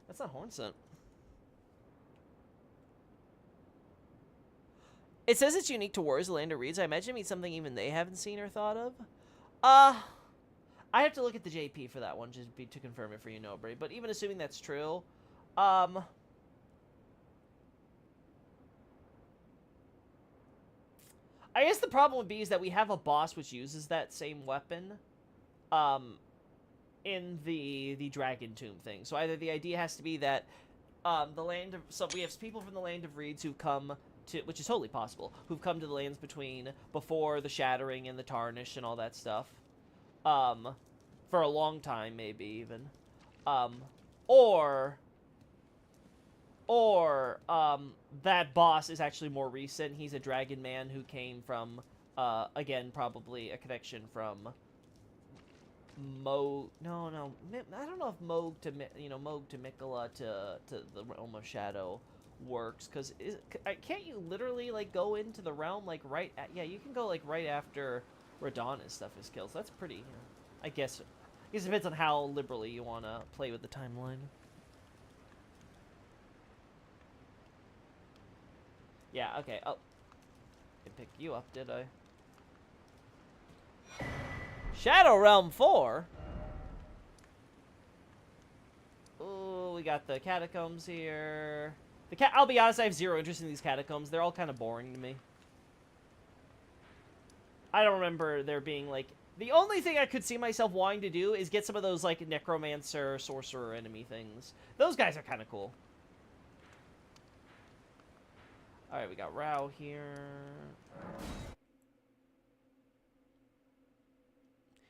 That's not horn scent. It says it's unique to Warriors of the Land of Reeds. I imagine it means something even they haven't seen or thought of. I have to look at the JP for that one to confirm it for you, Nobry. But even assuming that's true, I guess the problem would be is that we have a boss which uses that same weapon, in the Dragon Tomb thing. So either the idea has to be that, we have people from the Land of Reeds who've come to, which is totally possible, who've come to the lands between before the Shattering and the Tarnish and all that stuff, for a long time, maybe even, or that boss is actually more recent. He's a dragon man who came from, again, probably a connection from Moog. No, I don't know if Moog to Mikola to the Realm of Shadow works, because can't you literally like go into the realm like yeah, you can go like right after Radonna's stuff is killed. So that's pretty. I guess it depends on how liberally you want to play with the timeline. Yeah. Okay. Oh, I picked you up, did I? Shadow Realm 4? Ooh, we got the catacombs here. I'll be honest, I have zero interest in these catacombs. They're all kind of boring to me. I don't remember there being, like... The only thing I could see myself wanting to do is get some of those, like, necromancer, sorcerer enemy things. Those guys are kind of cool. Alright, we got Rao here.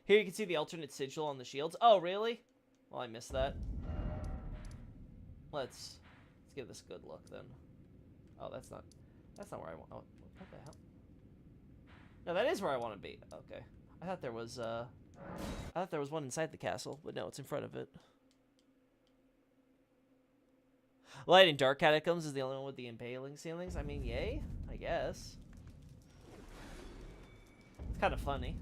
Here you can see the alternate sigil on the shields. Oh, really? Well, I missed that. Let's give this a good look then. Oh, that's not where I want. Oh, what the hell? No, that is where I want to be. Okay. I thought there was one inside the castle, but no, it's in front of it. Light and Dark Catacombs is the only one with the impaling ceilings. I mean, yay, I guess. It's kind of funny.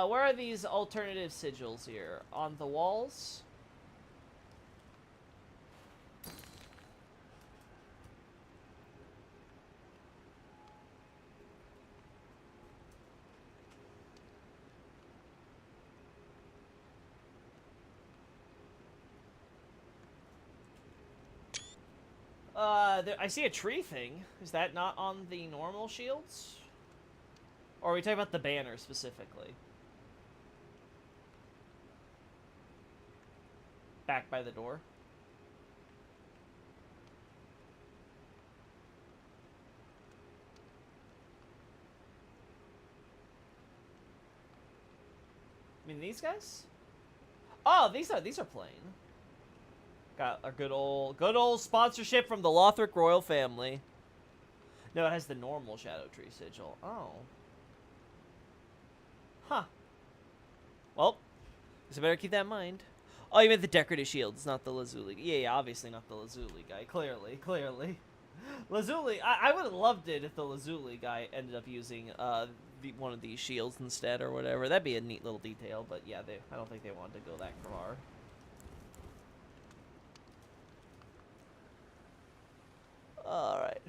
Where are these alternative sigils here? On the walls? I see a tree thing. Is that not on the normal shields? Or are we talking about the banner specifically? Back by the door. I mean, these guys? Oh, these are plain. Got a good old sponsorship from the Lothric royal family. No, it has the normal Shadow Tree sigil. Oh. Huh. Well, so better keep that in mind. Oh, you meant the decorative shields, not the Lazuli. Yeah, obviously not the Lazuli guy. Clearly. Lazuli, I would have loved it if the Lazuli guy ended up using one of these shields instead or whatever. That'd be a neat little detail, but yeah, I don't think they wanted to go that far. Alright.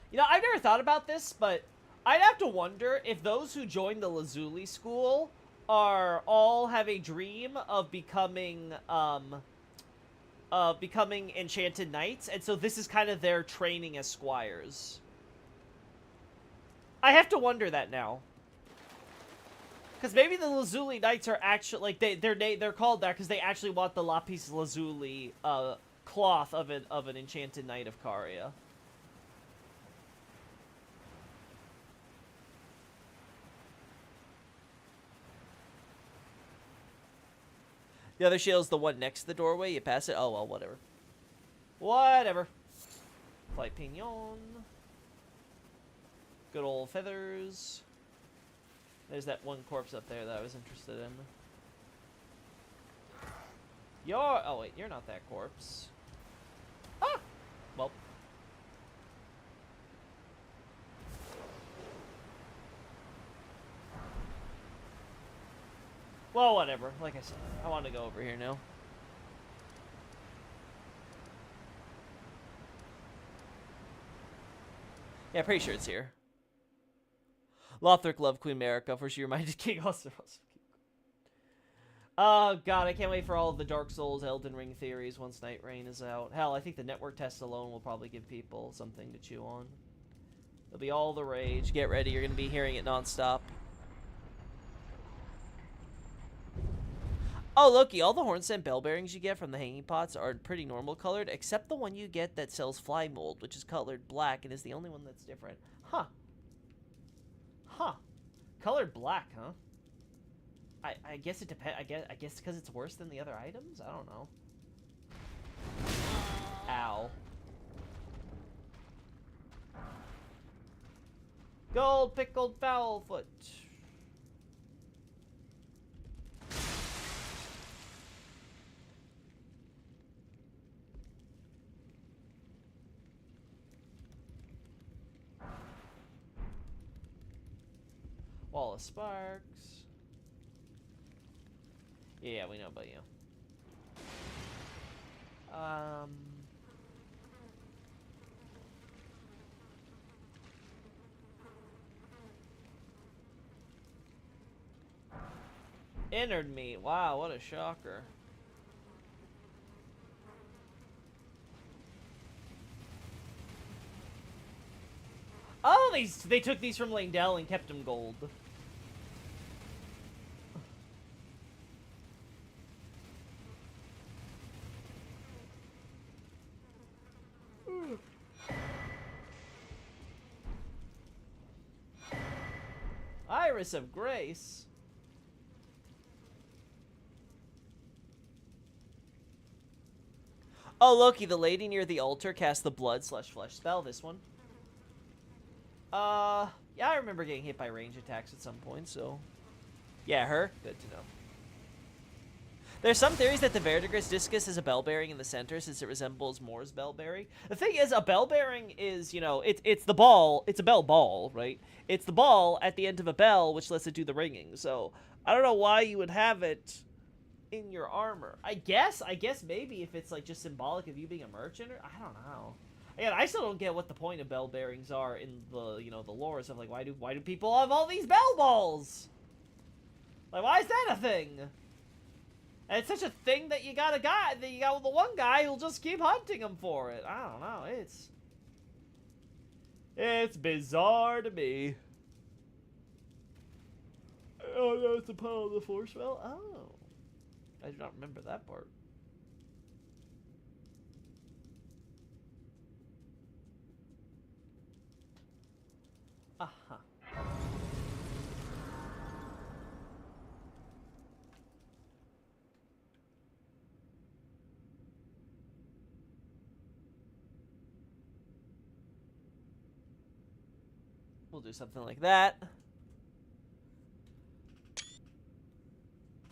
You know, I've never thought about this, but I'd have to wonder if those who join the Lazuli school all have a dream of becoming enchanted knights, and so this is kind of their training as squires. I have to wonder that now. Because maybe the Lazuli Knights are actually, like, they're called that because they actually want the Lapis Lazuli cloth of an enchanted knight of Caria. The other shield's the one next to the doorway. You pass it. Oh, well, whatever. Whatever. Flight Pignon. Good old feathers. There's that one corpse up there that I was interested in. Oh, wait. You're not that corpse. Ah! Well. Well, whatever. Like I said, I want to go over here now. Yeah, pretty sure it's here. Lothric loved Queen Marika, for she reminded King Oscar. Oh god, I can't wait for all of the Dark Souls Elden Ring theories once Night Rain is out. Hell, I think the network test alone will probably give people something to chew on. It'll be all the rage. Get ready, you're going to be hearing it nonstop. Oh, looky, all the Hornsent bell bearings you get from the hanging pots are pretty normal colored, except the one you get that sells fly mold, which is colored black and is the only one that's different. Huh. Huh. Colored black, huh? I guess it depends. I guess because it's worse than the other items? I don't know. Ow. Gold pickled foulfoot. Wall of Sparks. Yeah, we know about you. Entered me. Wow, what a shocker. Oh, they took these from Langdell and kept them gold. Iris of Grace. Oh, Loki, the lady near the altar cast the blood/flesh spell. This one. Yeah, I remember getting hit by range attacks at some point, so... Yeah, her? Good to know. There's some theories that the Verdigris Discus is a bell bearing in the center since it resembles Moore's bell bearing. The thing is, a bell bearing is, you know, it's the ball, it's a bell ball, right? It's the ball at the end of a bell, which lets it do the ringing, so... I don't know why you would have it in your armor. I guess maybe if it's, like, just symbolic of you being a merchant, or... I don't know. Again, I still don't get what the point of bell bearings are in the, you know, the lore stuff. Like, why do people have all these bell balls? Like, why is that a thing? And it's such a thing that you got the one guy who'll just keep hunting them for it. I don't know. It's bizarre to me. Oh no, it's a part of the force spell. Oh, I do not remember that part. Aha. We'll do something like that.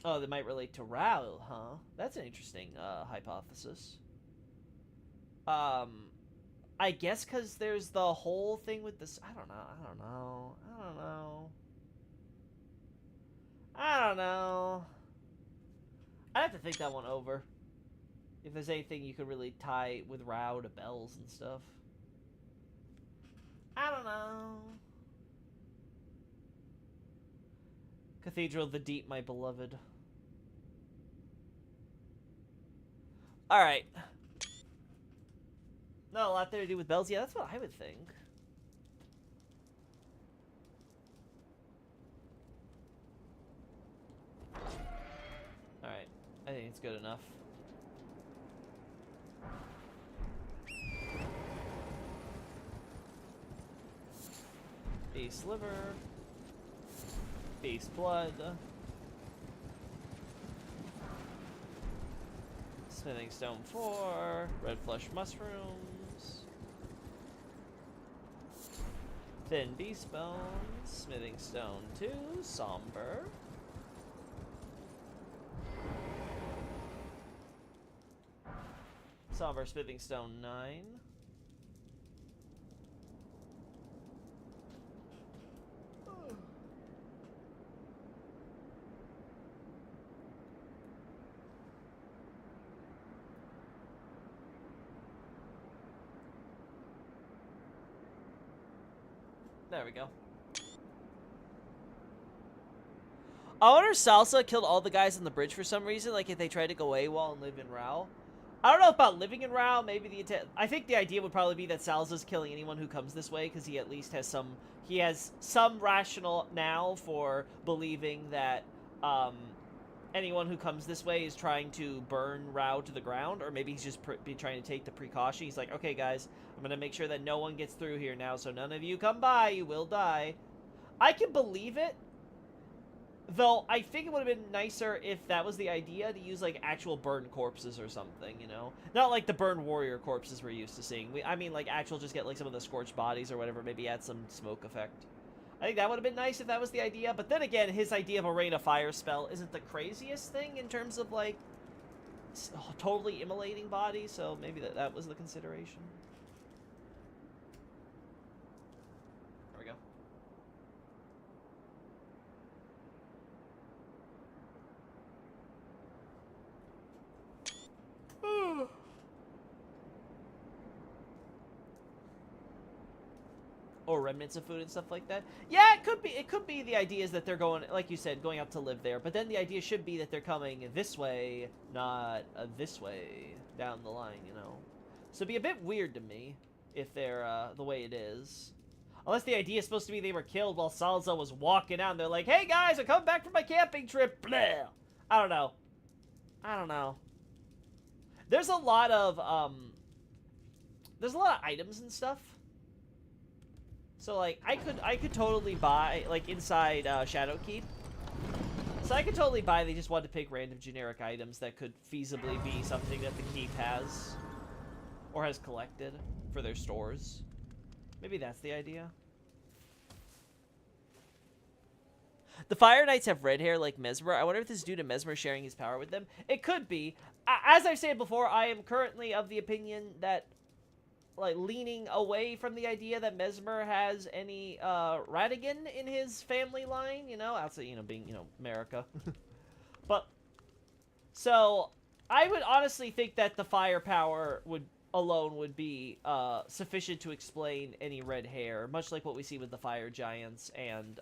Oh, they might relate to Raoul, huh? That's an interesting hypothesis. I guess because there's the whole thing with this. I don't know. I'd have to think that one over. If there's anything you could really tie with Rao to bells and stuff. I don't know. Cathedral of the Deep, my beloved. Alright. Not a lot there to do with bells. Yeah, that's what I would think. Alright. I think it's good enough. Beast liver. Beast blood. Smithing stone 4. Red flesh mushrooms. Thin beast bones. Smithing stone 2. Somber. Somber smithing stone 9. There we go. I wonder if Salsa killed all the guys on the bridge for some reason, like if they tried to go AWOL and live in Rao. I don't know about living in Rao, maybe I think the idea would probably be that Salsa's killing anyone who comes this way, because he at least has some rational now for believing that, anyone who comes this way is trying to burn Rao to the ground, or maybe he's just trying to take the precaution. He's like, okay guys, I'm gonna make sure that no one gets through here now, so none of you come by, you will die. I can believe it. Though, I think it would have been nicer if that was the idea, to use, like, actual burned corpses or something, you know? Not like the burned warrior corpses we're used to seeing. I mean, like, actual just get, like, some of the scorched bodies or whatever, maybe add some smoke effect. I think that would have been nice if that was the idea, but then again, his idea of a rain of fire spell isn't the craziest thing in terms of, like, totally immolating bodies, so maybe that was the consideration. There we go. Or remnants of food and stuff like that. Yeah, it could be. It could be the idea is that they're going, like you said, going up to live there. But then the idea should be that they're coming this way, not this way down the line, you know. So it'd be a bit weird to me if they're the way it is. Unless the idea is supposed to be they were killed while Salza was walking out and they're like, hey guys, I'm coming back from my camping trip. Blah. I don't know. I don't know. There's a lot of items and stuff. So, like, I could totally buy, like, inside Shadowkeep. So I could totally buy, they just wanted to pick random generic items that could feasibly be something that the Keep has. Or has collected for their stores. Maybe that's the idea. The Fire Knights have red hair like Mesmer. I wonder if this is due to Mesmer sharing his power with them. It could be. As I've said before, I am currently of the opinion that, like, leaning away from the idea that Mesmer has any Radigan in his family line, you know, outside, you know, being, you know, America. But, so, I would honestly think that the firepower alone would be sufficient to explain any red hair, much like what we see with the Fire Giants and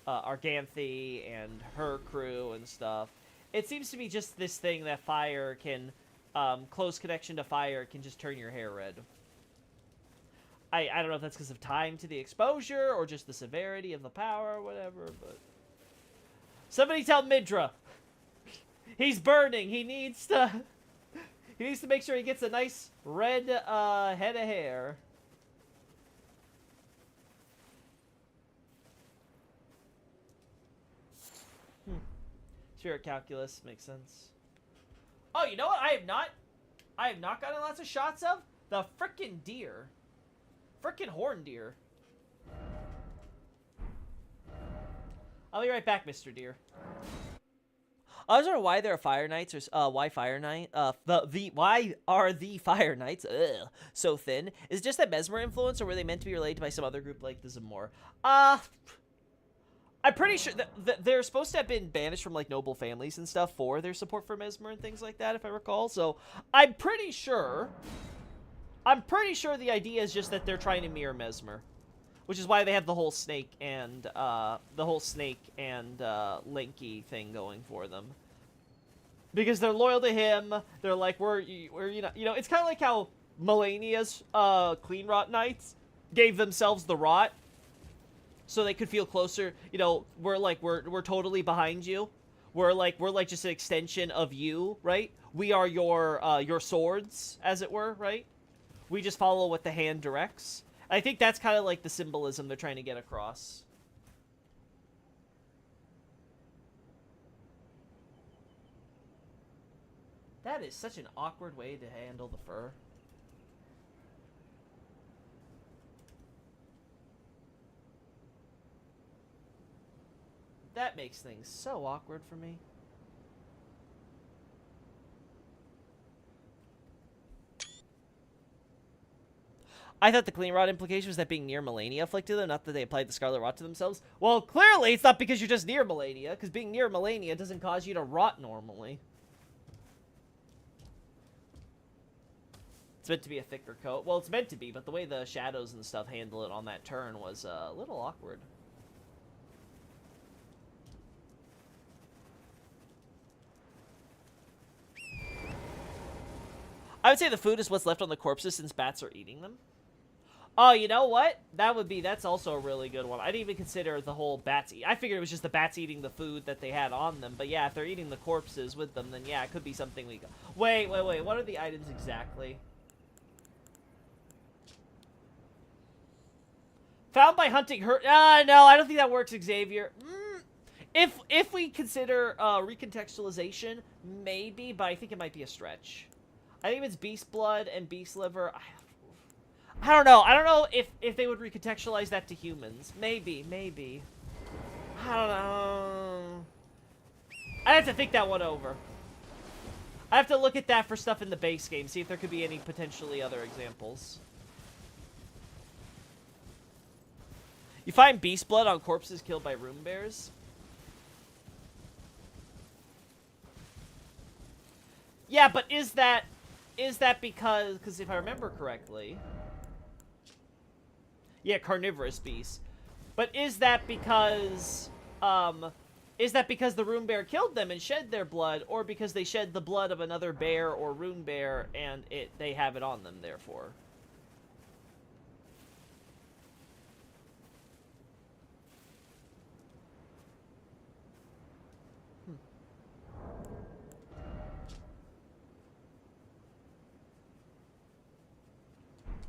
Arganthe and her crew and stuff. It seems to be just this thing that fire can, close connection to fire can just turn your hair red. I don't know if that's because of time to the exposure or just the severity of the power or whatever, but... Somebody tell Midra! He's burning! He needs to make sure he gets a nice red head of hair. Spirit calculus makes sense. Oh, you know what? I have not gotten lots of shots of the frickin' deer. Frickin' horn deer. I'll be right back, Mr. Deer. I was wondering why there are Fire Knights, or why Fire Knight, why are the Fire Knights so thin? Is it just that Mesmer influence, or were they meant to be related by some other group like the Zamor? I'm pretty sure that they're supposed to have been banished from, like, noble families and stuff for their support for Mesmer and things like that, if I recall. So, I'm pretty sure the idea is just that they're trying to mirror Mesmer. Which is why they have the whole snake and, Linky thing going for them. Because they're loyal to him, they're like, we're you know, it's kind of like how Melania's, Clean Rot Knights gave themselves the Rot. So they could feel closer, you know, we're totally behind you. We're like just an extension of you, right? We are your swords, as it were, right? We just follow what the hand directs. I think that's kind of like the symbolism they're trying to get across. That is such an awkward way to handle the fur. That makes things so awkward for me. I thought the Clean Rot implication was that being near Melania afflicted them, not that they applied the Scarlet Rot to themselves. Well, clearly it's not because you're just near Melania, because being near Melania doesn't cause you to rot normally. It's meant to be a thicker coat. Well, it's meant to be, but the way the shadows and stuff handle it on that turn was a little awkward. I would say the food is what's left on the corpses since bats are eating them. Oh, you know what? That's also a really good one. I didn't even consider the whole bats I figured it was just the bats eating the food that they had on them. But yeah, if they're eating the corpses with them, then yeah, it could be something we... Wait. What are the items exactly? Found by hunting her... no, I don't think that works, Xavier. If we consider recontextualization, maybe, but I think it might be a stretch. I think if it's beast blood and beast liver... I don't know. I don't know if they would recontextualize that to humans. Maybe. I don't know. I have to think that one over. I have to look at that for stuff in the base game, see if there could be any potentially other examples. You find beast blood on corpses killed by room bears? Yeah, but is that because if I remember correctly... Yeah, carnivorous beasts. But is that because the rune bear killed them and shed their blood, or because they shed the blood of another bear or rune bear and they have it on them, therefore?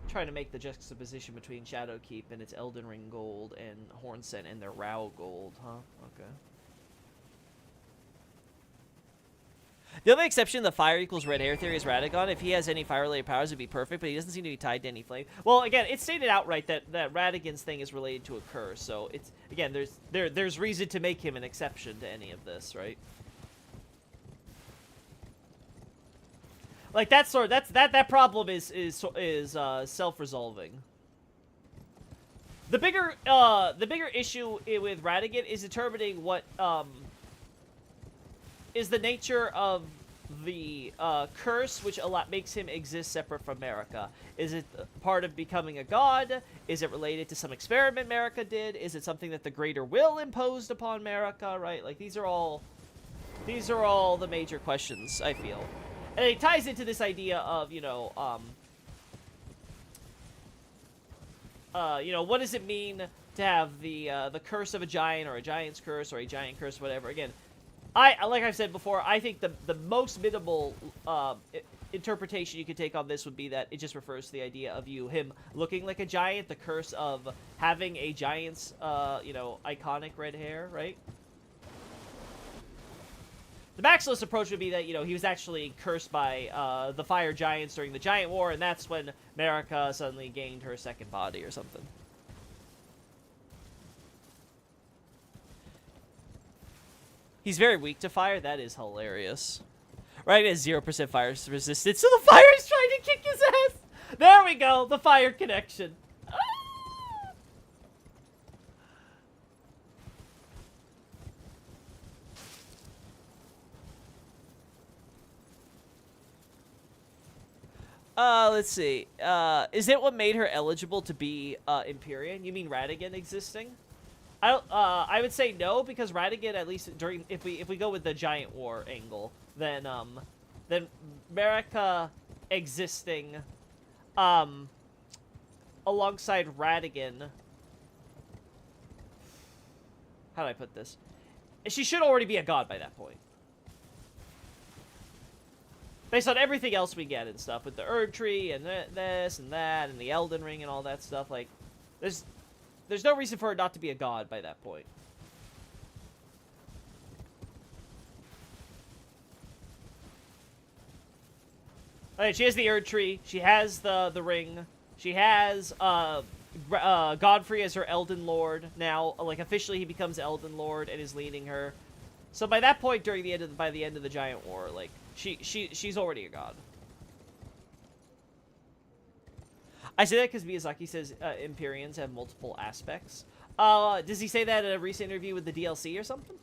Trying to make the juxtaposition between Shadowkeep and its Elden Ring gold and Hornsent and their Rao gold, huh? Okay. The only exception to the fire equals red hair theory is Radagon. If he has any fire-related powers, it'd be perfect, but he doesn't seem to be tied to any flame. Well, again, it's stated outright that Radagon's thing is related to a curse, so it's again there's reason to make him an exception to any of this, right? Like that problem is self-resolving. The bigger issue with Radagon is determining what is the nature of the curse, which makes him exist separate from Marika. Is it part of becoming a god? Is it related to some experiment Marika did? Is it something that the Greater Will imposed upon Marika? Right? Like these are all the major questions, I feel. And it ties into this idea of, what does it mean to have the curse of a giant, or a giant's curse, or a giant curse, whatever. Again, like I've said before, I think the most minimal interpretation you could take on this would be that it just refers to the idea of him looking like a giant, the curse of having a giant's, iconic red hair, right? The maximalist approach would be that, he was actually cursed by the fire giants during the Giant War, and that's when Marika suddenly gained her second body or something. He's very weak to fire? That is hilarious. Right, he has 0% fire resistance, so the fire is trying to kick his ass! There we go, the fire connection. Let's see. Is it what made her eligible to be Empyrean? You mean Radagon existing? I would say no, because Radagon, at least if we go with the Giant War angle, then Marika existing alongside Radagon. How do I put this? She should already be a god by that point. Based on everything else we get and stuff, with the Erd Tree and this and that and the Elden Ring and all that stuff, like, there's no reason for her not to be a god by that point. Okay, she has the Erd Tree, she has the ring, she has Godfrey as her Elden Lord now. Like, officially he becomes Elden Lord and is leading her. So by that point, by the end of the Giant War, like, she's already a god. I say that because Miyazaki says Empyreans have multiple aspects. Does he say that in a recent interview with the DLC or something?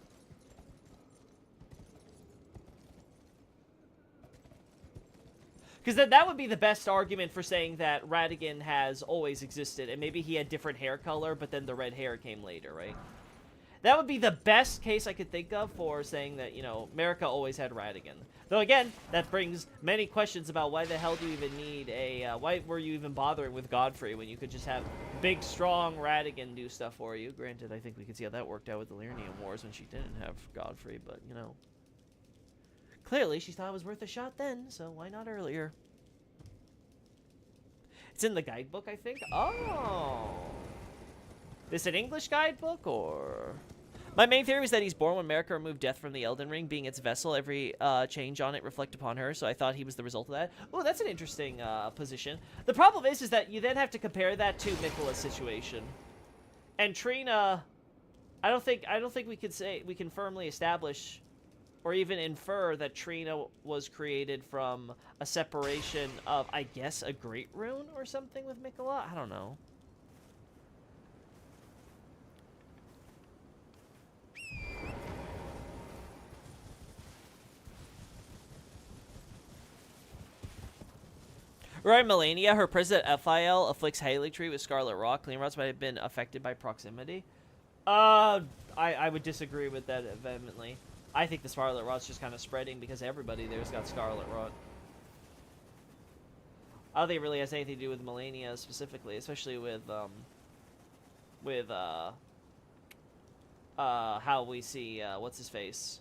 Because that would be the best argument for saying that Ratigan has always existed, and maybe he had different hair color, but then the red hair came later, right? That would be the best case I could think of for saying that, you know, America always had Ratigan. Though, again, that brings many questions about why the hell do you even need a... why were you even bothering with Godfrey when you could just have big, strong Ratigan do stuff for you? Granted, I think we could see how that worked out with the Lyrian Wars when she didn't have Godfrey, but, you know... Clearly, she thought it was worth a shot then, so why not earlier? It's in the guidebook, I think. Oh! Is it an English guidebook, or...? My main theory was that he's born when Marika removed death from the Elden Ring, being its vessel. Every change on it reflect upon her, so I thought he was the result of that. Oh, that's an interesting position. The problem is that you then have to compare that to Miquella's situation. And Trina... I don't think we can firmly establish... or even infer that Trina was created from a separation of, I guess, a Great Rune or something with Miquella? I don't know. Right, Melania, her president FIL afflicts Haley Tree with Scarlet Rot. Clean Rots might have been affected by proximity. I would disagree with that vehemently. I think the Scarlet Rot's just kind of spreading because everybody there's got Scarlet Rot. I don't think it really has anything to do with Melania specifically, especially with how we see, what's his face?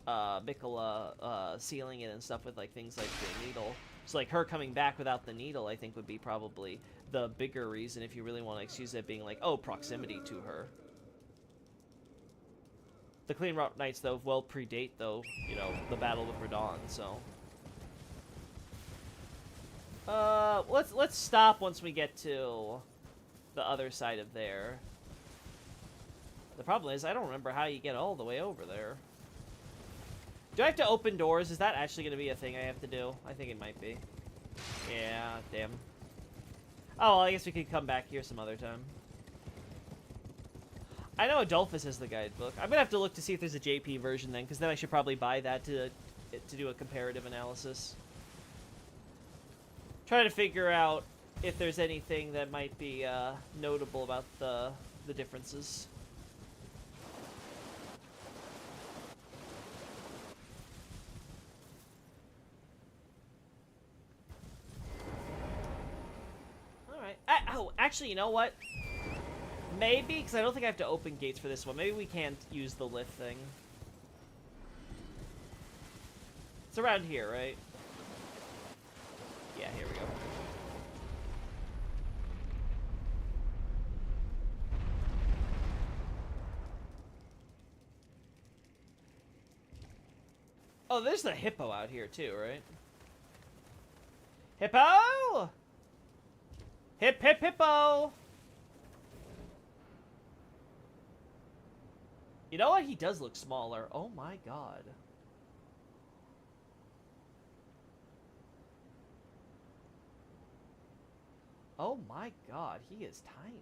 Miquella, sealing it and stuff with, like, things like the needle. So, like, her coming back without the needle, I think, would be probably the bigger reason if you really want to excuse it being like, oh, proximity to her. The Clean Rot Knights, though, well predate, though, you know, the battle with Radahn, so... let's stop once we get to the other side of there. The problem is, I don't remember how you get all the way over there. Do I have to open doors? Is that actually going to be a thing I have to do? I think it might be. Yeah, damn. Oh, well, I guess we could come back here some other time. I know Adolphus has the guidebook. I'm going to have to look to see if there's a JP version then, because then I should probably buy that to do a comparative analysis. Try to figure out if there's anything that might be notable about the differences. Oh, actually, you know what? Maybe, because I don't think I have to open gates for this one. Maybe we can't use the lift thing. It's around here, right? Yeah, here we go. Oh, there's the hippo out here, too, right? Hippo! Hip, hip, hippo! You know what? He does look smaller. Oh my god. Oh my god, he is tiny.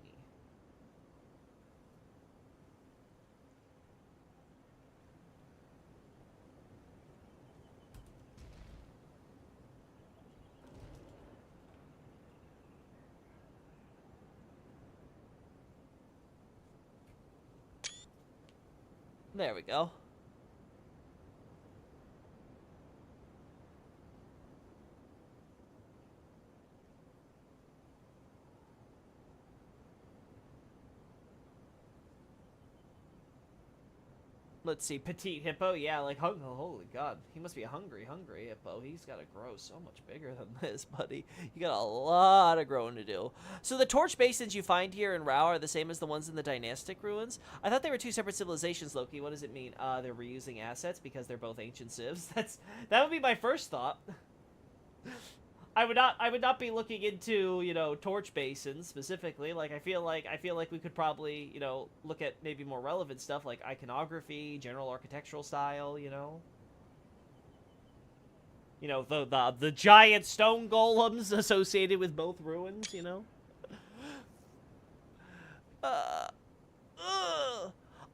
There we go. Let's see, petite hippo, yeah, like, holy god, he must be a hungry hippo. He's got to grow so much bigger than this, buddy. You got a lot of growing to do. So the torch basins you find here in Rao are the same as the ones in the dynastic ruins. I thought they were two separate civilizations, Loki. What does it mean? They're reusing assets because they're both ancient civs. That would be my first thought. I would not be looking into, you know, torch basins specifically. Like, I feel like we could probably, you know, look at maybe more relevant stuff like iconography, general architectural style, you know. You know, the giant stone golems associated with both ruins, you know.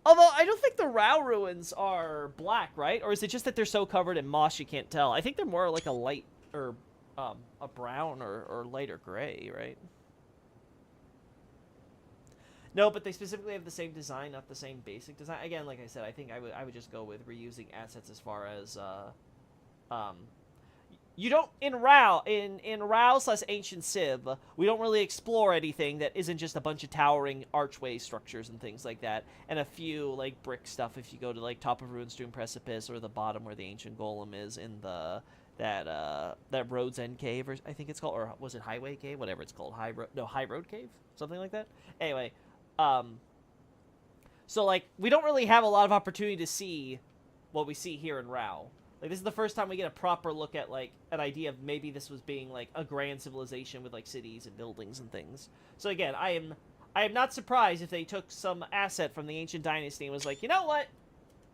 Although, I don't think the Rao ruins are black, right? Or is it just that they're so covered in moss you can't tell? I think they're more like a light, or a brown or lighter gray, right? No, but they specifically have the same design, not the same basic design. Again, like I said, I think I would just go with reusing assets as far as you don't in Rao/Ancient Civ, we don't really explore anything that isn't just a bunch of towering archway structures and things like that, and a few like brick stuff if you go to like top of Ruinstone Precipice or the bottom where the ancient golem is in the that Road's End Cave, or I think it's called, or was it Highway Cave, whatever it's called, High Road Cave, something like that. Anyway, so like we don't really have a lot of opportunity to see what we see here in Rao. Like, this is the first time we get a proper look at, like, an idea of maybe this was being, like, a grand civilization with, like, cities and buildings and things. So, again, I am not surprised if they took some asset from the Ancient Dynasty and was like, you know what?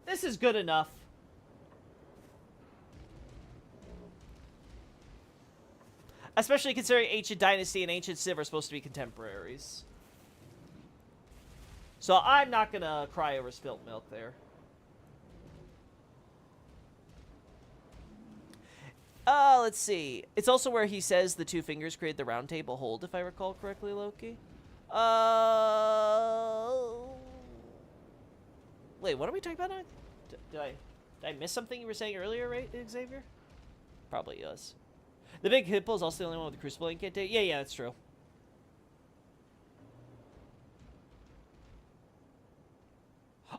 This is good enough. Especially considering Ancient Dynasty and Ancient Civ are supposed to be contemporaries. So, I'm not gonna cry over spilt milk there. Let's see. It's also where he says the two fingers create the round table hold, if I recall correctly, Loki. Wait, what are we talking about now? Did I miss something you were saying earlier, right, Xavier? Probably yes. The big hippo is also the only one with the crucible incantation. Yeah, that's true.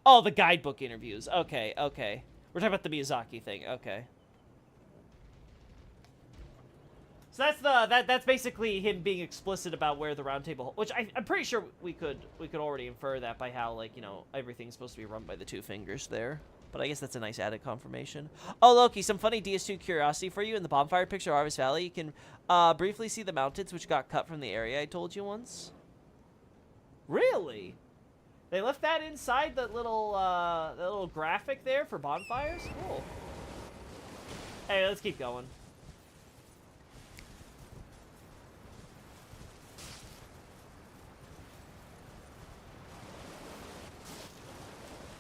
Oh, the guidebook interviews. Okay. We're talking about the Miyazaki thing. Okay. So that's basically him being explicit about where the round table, which I'm pretty sure we could already infer that by how, like, you know, everything's supposed to be run by the two fingers there. But I guess that's a nice added confirmation. Oh, Loki, some funny DS2 curiosity for you. In the bonfire picture of Harvest Valley, you can briefly see the mountains which got cut from the area I told you once. Really? They left that inside the little graphic there for bonfires? Cool. Hey, let's keep going.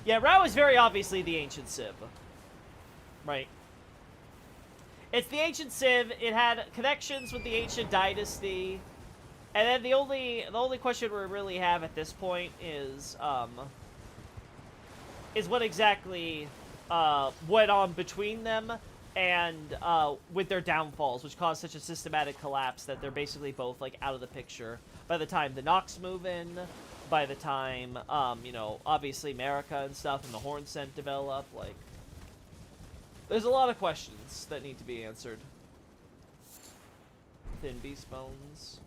Yeah, Rao is very obviously the Ancient Civ. Right. It's the Ancient Civ. It had connections with the Ancient Dynasty. And then the only question we really have at this point is what exactly went on between them and with their downfalls, which caused such a systematic collapse that they're basically both, like, out of the picture by the time the Nox move in. By the time, you know, obviously America and stuff and the Horn Scent develop, like, there's a lot of questions that need to be answered. Thin beast bones.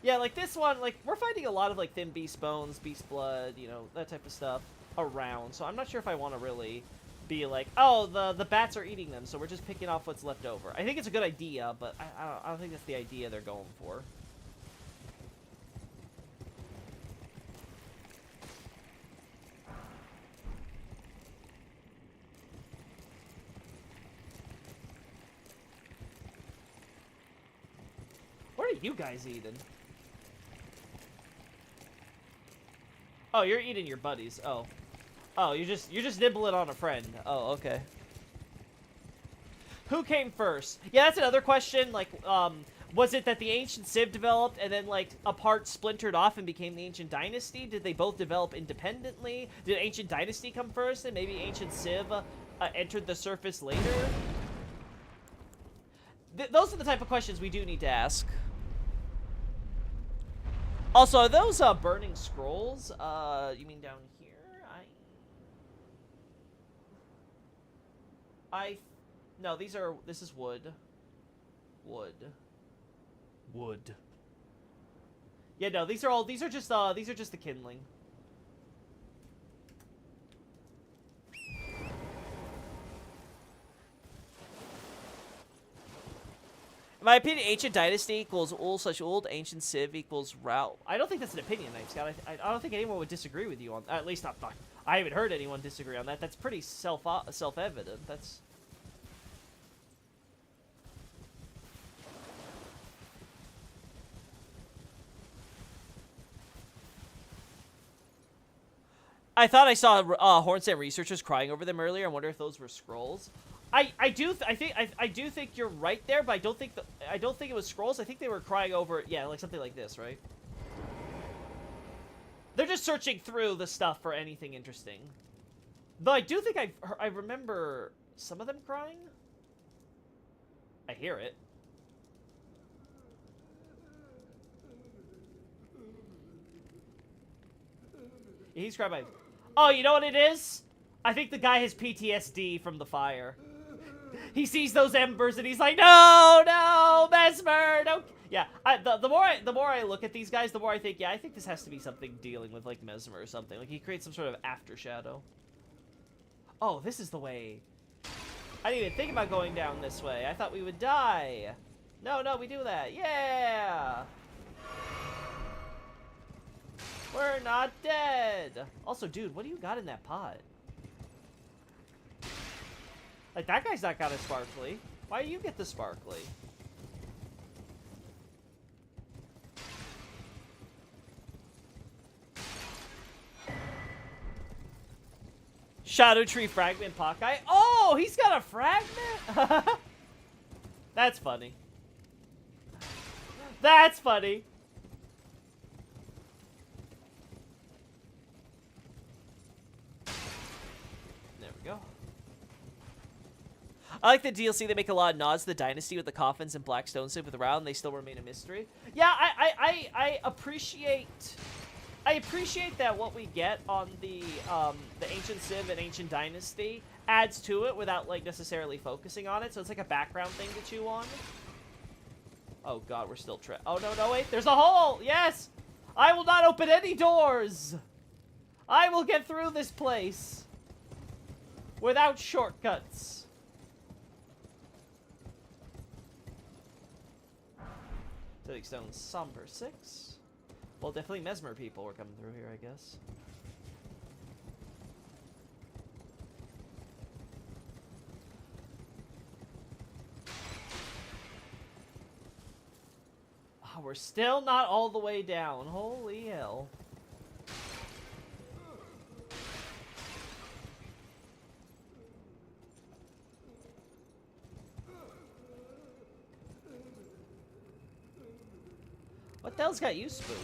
Yeah, like this one, like, we're finding a lot of, like, thin beast bones, beast blood, you know, that type of stuff around. So I'm not sure if I want to really be like, oh, the bats are eating them, so we're just picking off what's left over. I think it's a good idea, but I don't think that's the idea they're going for. What are you guys eating? Oh, you're eating your buddies. Oh, you're just nibbling on a friend. Oh, okay. Who came first? Yeah, that's another question. Like, was it that the Ancient Civ developed and then, like, a part splintered off and became the Ancient Dynasty? Did they both develop independently? Did Ancient Dynasty come first and maybe Ancient Civ entered the surface later? Those are the type of questions we do need to ask. Also, are those burning scrolls? You mean down here? No, this is wood. Wood. Yeah, no, these are just the kindling. In my opinion, Ancient Dynasty equals old, Ancient Civ equals Rao. I don't think that's an opinion, Knife Scout. I don't think anyone would disagree with you on that. At least not. I haven't heard anyone disagree on that. That's pretty self-evident. That's. I thought I saw Hornsent researchers crying over them earlier. I wonder if those were scrolls. I do think you're right there, but I don't think it was scrolls. I think they were crying over, yeah, like something like this, right? They're just searching through the stuff for anything interesting. Though I do think I remember some of them crying. I hear it. He's crying by. Oh, you know what it is? I think the guy has PTSD from the fire. He sees those embers and he's like, no, no, Mesmer, no. Yeah, the more I look at these guys, the more I think, yeah, I think this has to be something dealing with like Mesmer or something. Like he creates some sort of after shadow. Oh, this is the way. I didn't even think about going down this way. I thought we would die. No, no, we do that. Yeah. We're not dead. Also, dude, what do you got in that pot? Like, that guy's not got a sparkly. Why do you get the sparkly? Shadow Tree Fragment pot guy. Oh, he's got a fragment? That's funny. That's funny. There we go. I like the DLC. They make a lot of nods to the Dynasty with the coffins and black stone with around. They still remain a mystery. Yeah, I appreciate that what we get on the Ancient Civ and Ancient Dynasty adds to it without like necessarily focusing on it. So it's like a background thing to chew on. Oh god, we're still oh no, wait, there's a hole. Yes, I will not open any doors. I will get through this place without shortcuts. Tilting Stone Somber 6. Well, definitely Mesmer people were coming through here, I guess. Oh, we're still not all the way down. Holy hell. What the hell's got you spooked?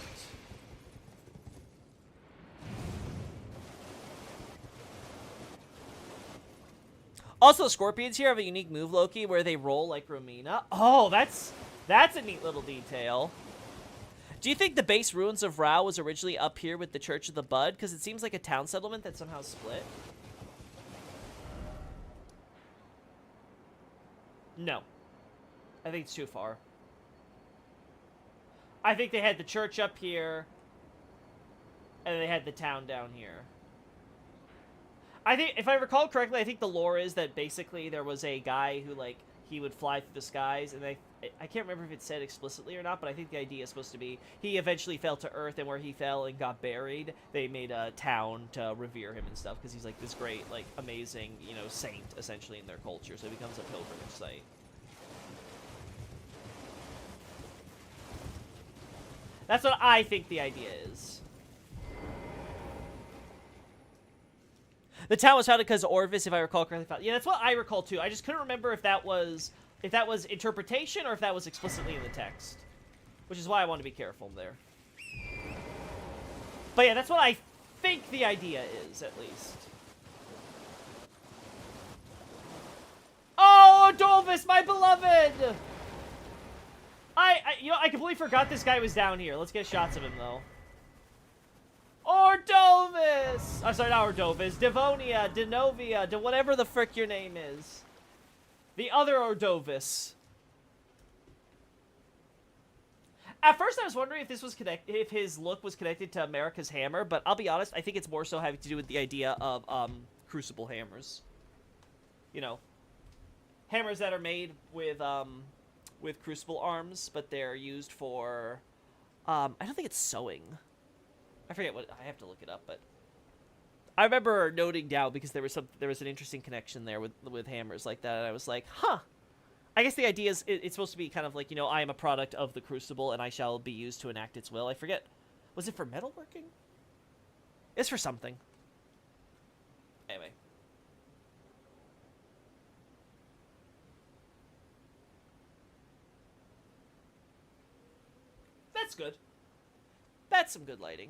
Also, Scorpions here have a unique move, Loki, where they roll like Romina. Oh, that's a neat little detail. Do you think the base ruins of Rao was originally up here with the Church of the Bud? Because it seems like a town settlement that somehow split. No. I think it's too far. I think they had the church up here, and they had the town down here. I think, if I recall correctly, I think the lore is that basically there was a guy who, like, he would fly through the skies, and I can't remember if it said explicitly or not, but I think the idea is supposed to be he eventually fell to Earth, and where he fell and got buried, they made a town to revere him and stuff, because he's, like, this great, like, amazing, you know, saint, essentially, in their culture, so it becomes a pilgrimage site. That's what I think the idea is. The town was founded because Orvis, if I recall correctly, found. Yeah, that's what I recall too. I just couldn't remember if that was interpretation or if that was explicitly in the text, which is why I want to be careful there. But yeah, that's what I think the idea is, at least. Oh, Dolvis, my beloved! You know, I completely forgot this guy was down here. Let's get shots of him, though. Ordovis! I'm sorry, not Ordovis. Devonia, Denovia, whatever the frick your name is. The other Ordovis. At first, I was wondering if this was if his look was connected to America's hammer, but I'll be honest, I think it's more so having to do with the idea of crucible hammers. You know, hammers that are made with crucible arms, but they're used for, I don't think it's sewing. I forget what, I have to look it up, but I remember noting down because there was an interesting connection there with hammers like that, and I was like, huh. I guess the idea is it's supposed to be kind of like, you know, I am a product of the crucible and I shall be used to enact its will. I forget. Was it for metalworking? It's for something. Anyway. That's good. That's some good lighting.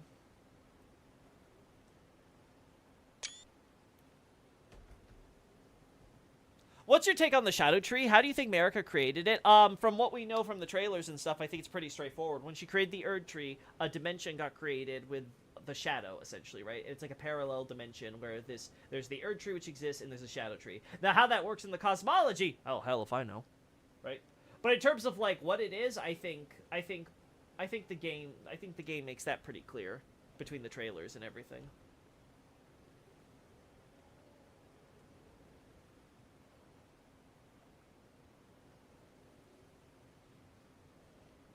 What's your take on the Shadow Tree? How do you think Marika created it? From what we know from the trailers and stuff, I think it's pretty straightforward. When she created the Erd Tree, a dimension got created with the shadow, essentially, right? It's like a parallel dimension where there's the Erd Tree which exists and there's a Shadow Tree. Now, how that works in the cosmology, oh hell if I know, right? But in terms of like what it is, I think the game makes that pretty clear between the trailers and everything.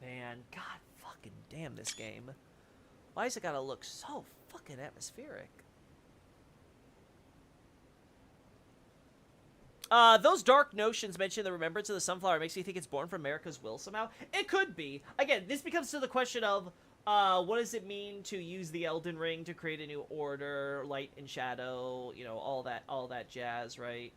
Man, god fucking damn this game. Why is it gotta look so fucking atmospheric? Those dark notions mentioned in the Remembrance of the Sunflower makes me think it's born from America's will somehow. It could be. Again, this becomes to the question of, what does it mean to use the Elden Ring to create a new order, light and shadow, you know, all that jazz, right?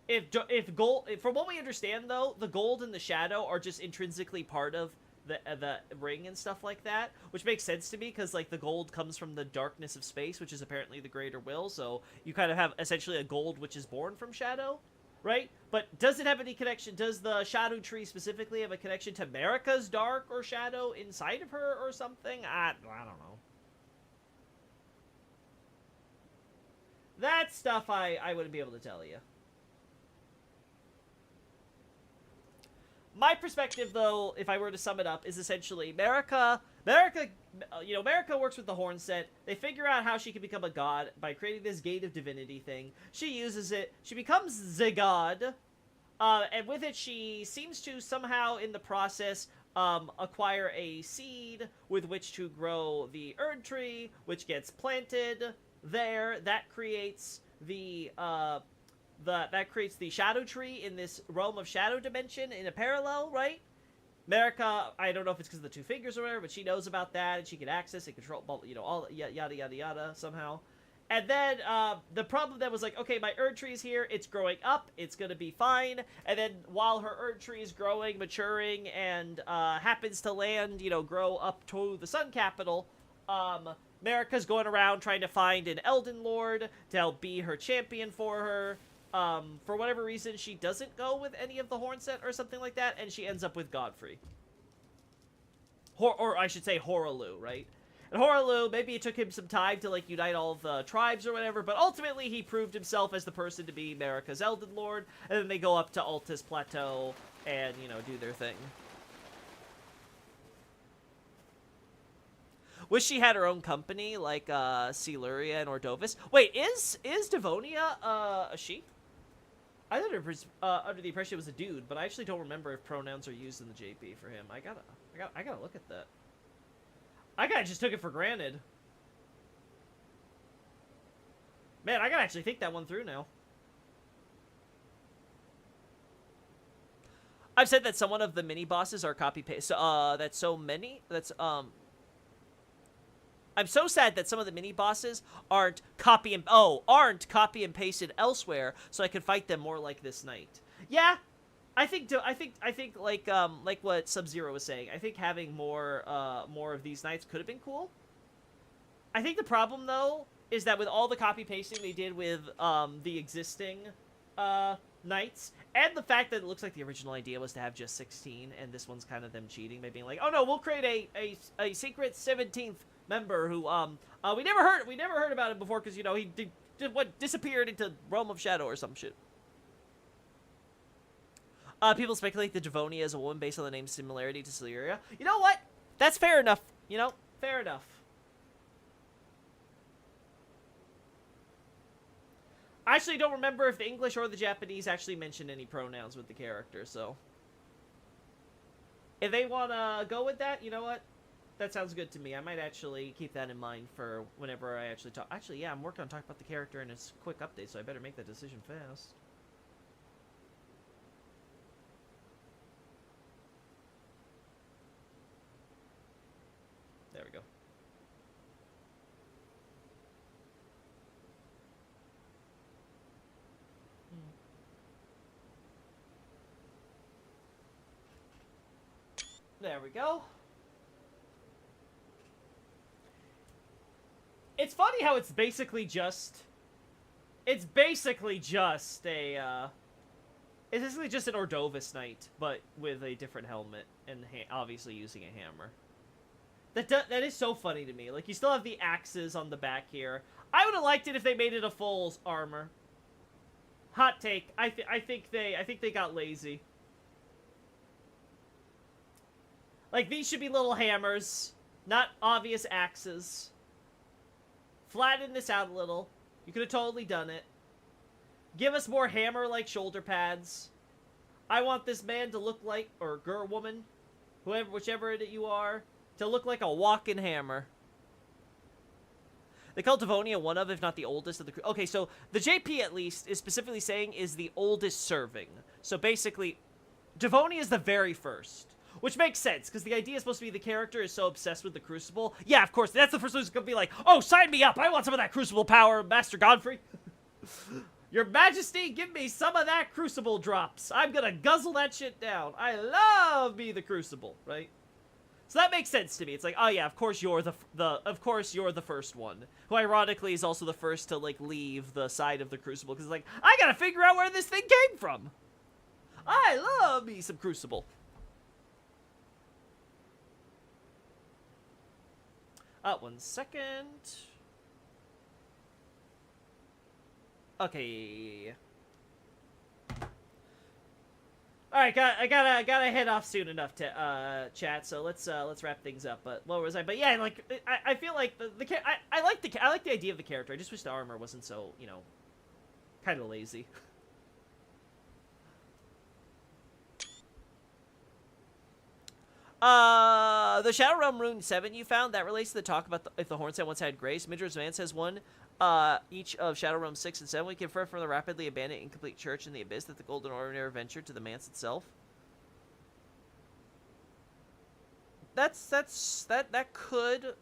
If gold, from what we understand though, the gold and the shadow are just intrinsically part of the ring and stuff like that, which makes sense to me because like the gold comes from the darkness of space, which is apparently the greater will. So you kind of have essentially a gold which is born from shadow, right? But does it have any connection? Does the Shadow Tree specifically have a connection to Marika's dark or shadow inside of her or something? I don't know. That stuff I wouldn't be able to tell you. My perspective, though, if I were to sum it up, is essentially Marika, Marika works with the horn set. They figure out how she can become a god by creating this Gate of Divinity thing. She uses it. She becomes the god, and with it, she seems to somehow, in the process, acquire a seed with which to grow the Erd Tree, which gets planted there. That creates the Shadow Tree in this realm of shadow dimension in a parallel, right? Marika, I don't know if it's because of the two fingers or whatever, but she knows about that, and she can access and control, you know, all yada yada yada somehow. And then the problem then was like, okay, my Erd Tree is here, it's growing up, it's gonna be fine. And then while her Erd Tree is growing, maturing, and happens to land, you know, grow up to the Sun Capital, Marika's going around trying to find an Elden Lord to help be her champion for her. For whatever reason, she doesn't go with any of the horn set or something like that, and she ends up with Godfrey. Or I should say Horalu, right? And Horalu, maybe it took him some time to, like, unite all the tribes or whatever, but ultimately he proved himself as the person to be Marika's Elden Lord, and then they go up to Altus Plateau and, you know, do their thing. Wish she had her own company, like, Siluria and Ordovis. Wait, is Devonia, a she? I thought it was, under the impression it was a dude, but I actually don't remember if pronouns are used in the JP for him. I gotta look at that. I kinda just took it for granted. Man, I gotta actually think that one through now. I've said that some of the mini bosses are copy paste. That's so many. I'm so sad that some of the mini bosses aren't copy and pasted elsewhere, so I can fight them more like this night. Yeah, I think like what Sub-Zero was saying. I think having more of these nights could have been cool. I think the problem though is that with all the copy pasting they did with the existing nights, and the fact that it looks like the original idea was to have just 16, and this one's kind of them cheating by being like, oh no, we'll create a secret 17th member who we never heard about him before because, you know, he disappeared into Realm of Shadow or some shit. People speculate that Devonia is a woman based on the name's similarity to Siluria. You know what? That's fair enough. You know, fair enough. I actually don't remember if the English or the Japanese actually mention any pronouns with the character, so if they want to go with that, you know what? That sounds good to me. I might actually keep that in mind for whenever I actually talk. Actually, yeah, I'm working on talking about the character in its quick update, so I better make that decision fast. There we go. There we go. It's funny how it's basically just... It's basically just a, It's basically just an Ordovis Knight, but with a different helmet, and obviously using a hammer. That is so funny to me. Like, you still have the axes on the back here. I would have liked it if they made it a full armor. Hot take. I think they got lazy. Like, these should be little hammers, not obvious axes. Flatten this out a little. You could have totally done it. Give us more hammer-like shoulder pads. I want this man to look like, or girl, woman, whichever you are, to look like a walking hammer. They call Devonia one of, if not the oldest of the... Okay, so the JP, at least, is specifically saying is the oldest serving. So basically, Devonia is the very first. Which makes sense, because the idea is supposed to be the character is so obsessed with the Crucible. Yeah, of course, that's the first one who's going to be like, oh, sign me up! I want some of that Crucible power, Master Godfrey! Your Majesty, give me some of that Crucible drops! I'm gonna guzzle that shit down! I love me the Crucible, right? So that makes sense to me. It's like, oh yeah, of course you're the first one. Who ironically is also the first to, like, leave the side of the Crucible, because it's like, I gotta figure out where this thing came from! I love me some Crucible. One second. Okay. All right, I gotta head off soon enough to chat. So let's wrap things up. But what was I? But yeah, like I feel like I like the idea of the character. I just wish the armor wasn't so, you know, kind of lazy. The Shadow Realm Rune 7 you found, that relates to the talk about if the Hornset once had grace. Midra's Man says one, each of Shadow Realm 6 and 7. We confer from the rapidly abandoned incomplete church in the abyss that the Golden Order never ventured to the manse itself. That could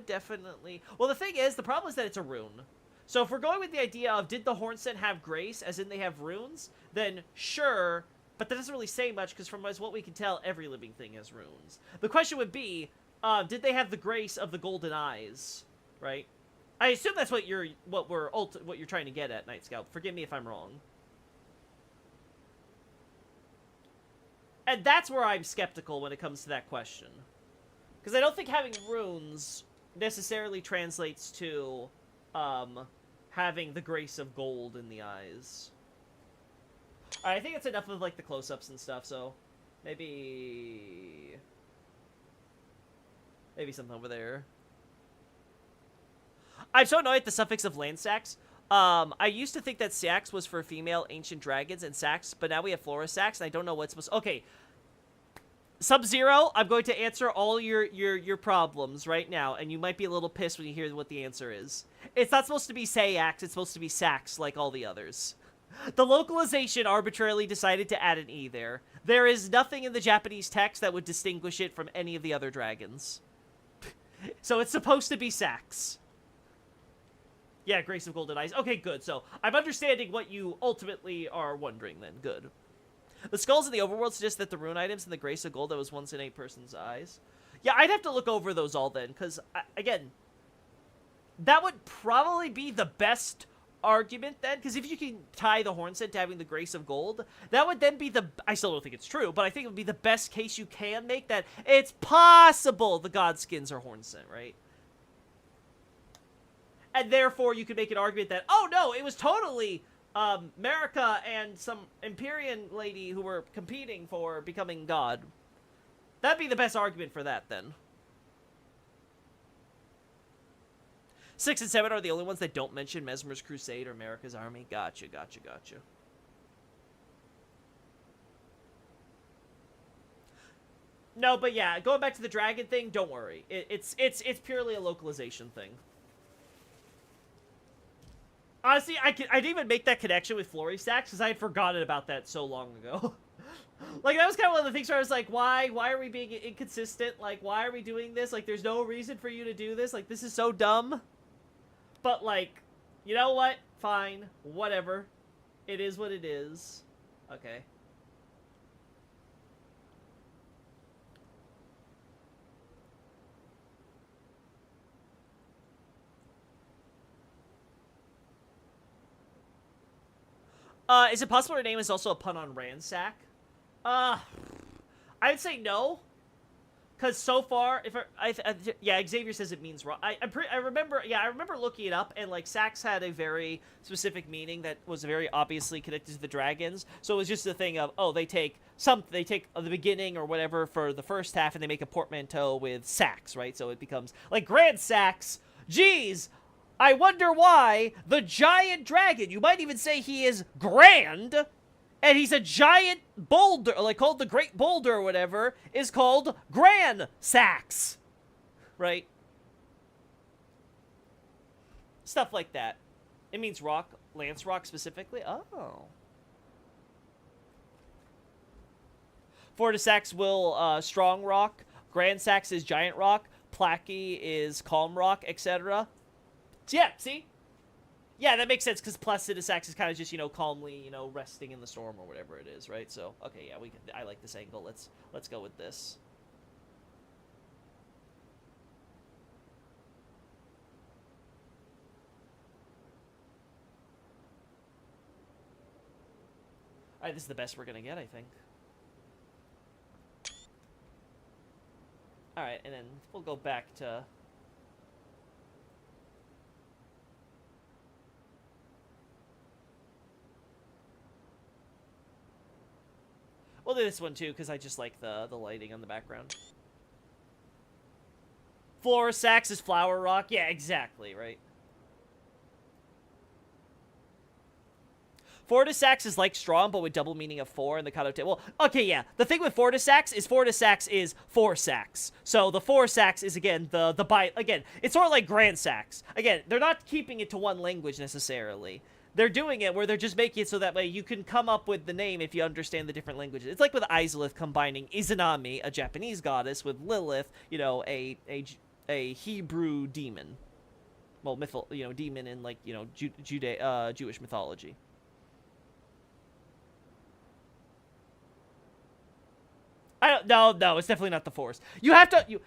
definitely... Well, the thing is, the problem is that it's a rune. So if we're going with the idea of did the Hornset have grace, as in they have runes, then sure... But that doesn't really say much, because from what we can tell, every living thing has runes. The question would be, did they have the grace of the golden eyes, right? I assume that's what you're trying to get at, Night Scout. Forgive me if I'm wrong. And that's where I'm skeptical when it comes to that question. Because I don't think having runes necessarily translates to having the grace of gold in the eyes. Alright, I think it's enough of, like, the close-ups and stuff, so maybe something over there. I'm so annoyed at the suffix of land sacs. I used to think that sax was for female ancient dragons and sax, but now we have flora sacs, and I don't know what's supposed to... Okay. Sub-Zero, I'm going to answer all your problems right now, and you might be a little pissed when you hear what the answer is. It's not supposed to be sax, it's supposed to be sax, like all the others. The localization arbitrarily decided to add an E there. There is nothing in the Japanese text that would distinguish it from any of the other dragons. So it's supposed to be sax. Yeah, Grace of Golden Eyes. Okay, good. So I'm understanding what you ultimately are wondering then. Good. The skulls in the overworld suggest that the rune items in the Grace of Gold that was once in a person's eyes. Yeah, I'd have to look over those all then, because, again, that would probably be the best argument then, because if you can tie the Hornset to having the Grace of Gold, that would then be the... I still don't think it's true, but I think it would be the best case you can make that it's possible the Godskins are Hornset, right? And therefore, you could make an argument that, oh no, it was totally Marika and some Empyrean lady who were competing for becoming God. That'd be the best argument for that, then. 6 and 7 are the only ones that don't mention Mesmer's Crusade or Marika's army. Gotcha. No, but yeah, going back to the dragon thing, don't worry. It's purely a localization thing. Honestly, I didn't even make that connection with Flory Stacks because I had forgotten about that so long ago. Like, that was kind of one of the things where I was like, why are we being inconsistent? Like, why are we doing this? Like, there's no reason for you to do this. Like, this is so dumb. But, like, you know what? Fine. Whatever. It is what it is. Okay. Is it possible her name is also a pun on ransack? I would say no. Because so far, if yeah, Xavier says it means rock. I remember looking it up, and like Sax had a very specific meaning that was very obviously connected to the dragons. So it was just a thing of, oh, they take the beginning or whatever for the first half, and they make a portmanteau with Sax, right? So it becomes like Grand Sax. Geez, I wonder why the giant dragon. You might even say he is grand. And he's a giant boulder, like called the Great Boulder or whatever, is called Gran Sax. Right? Stuff like that. It means rock, Lance Rock specifically. Oh. Fortis Sax will Strong Rock. Grand Sax is Giant Rock. Placky is Calm Rock, etc. So yeah, see? Yeah, that makes sense, because Placidus Sax is kind of just, calmly, resting in the storm or whatever it is, right? So, okay, yeah, I like this angle. Let's go with this. Alright, this is the best we're gonna get, I think. Alright, and then we'll go back to... We'll do this one too, because I just like the lighting on the background. Flora Sax is Flower Rock. Yeah, exactly, right? Fortis Sax is like strong, but with double meaning of 4 in the connotation. Well, okay, yeah. The thing with Fortis Sax is 4 Sax. So the 4 Sax is, again, again, it's sort of like Grand Sax. Again, they're not keeping it to one language necessarily. They're doing it where they're just making it so that way you can come up with the name if you understand the different languages. It's like with Izalith combining Izanami, a Japanese goddess, with Lilith, a Hebrew demon. Well, demon in, like, Jewish mythology. No, it's definitely not the Force. You have to,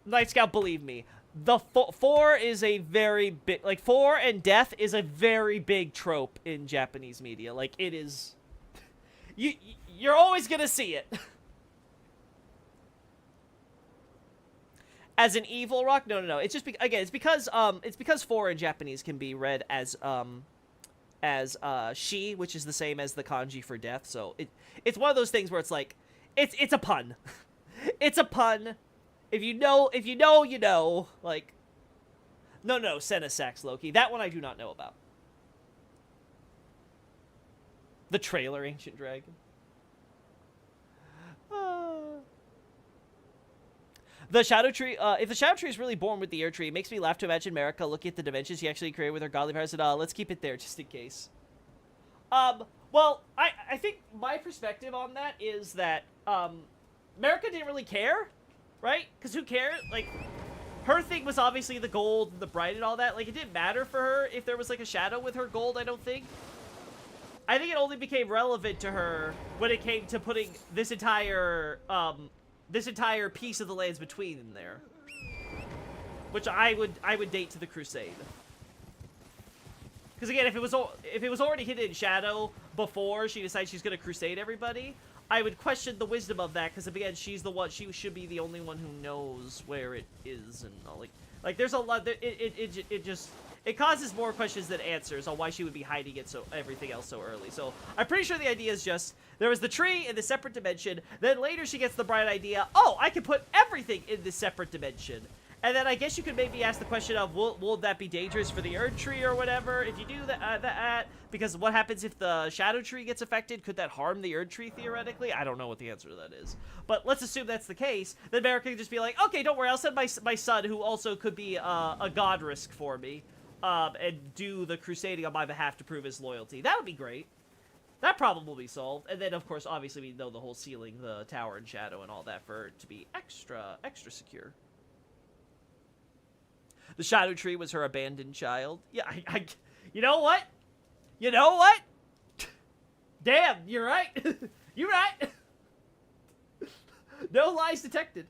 Night Scout, believe me. The 4 is a very big, like, 4 and death is a very big trope in Japanese media. Like, it is, you're always gonna see it. As an evil rock? No. It's just, it's because 4 in Japanese can be read as she, which is the same as the kanji for death. So it's one of those things where it's like, it's a pun. It's a pun. If you know, you know. Like, no, Senna Sax Loki. That one I do not know about. The trailer, Ancient Dragon. The Shadow Tree, if the Shadow Tree is really born with the Air Tree, it makes me laugh to imagine Marika looking at the dimensions she actually created with her godly powers. Let's keep it there, just in case. Well, I think my perspective on that is that, Marika didn't really care. Right? Because who cared? Like, her thing was obviously the gold and the bright and all that. Like, it didn't matter for her if there was, like, a shadow with her gold, I don't think. I think it only became relevant to her when it came to putting this entire piece of the lands between in there. Which I would date to the Crusade. Because, again, if it was already hidden in shadow before she decides she's going to crusade everybody, I would question the wisdom of that, because again, she should be the only one who knows where it is, and all, like there's a lot, it causes more questions than answers on why she would be hiding everything else so early. So I'm pretty sure the idea is just, there was the tree in the separate dimension, then later she gets the bright idea, oh, I can put everything in this separate dimension. And then I guess you could maybe ask the question of, will that be dangerous for the Erd Tree or whatever if you do that? Because what happens if the Shadow Tree gets affected? Could that harm the Erd Tree theoretically? I don't know what the answer to that is. But let's assume that's the case. Then Marika can just be like, okay, don't worry, I'll send my son, who also could be a god risk for me, and do the crusading on my behalf to prove his loyalty. That would be great. That problem will be solved. And then, of course, obviously we know the whole ceiling, the tower and shadow and all that for it to be extra secure. The Shadow Tree was her abandoned child. Yeah, you know what? You know what? Damn, you're right. You're right. No lies detected.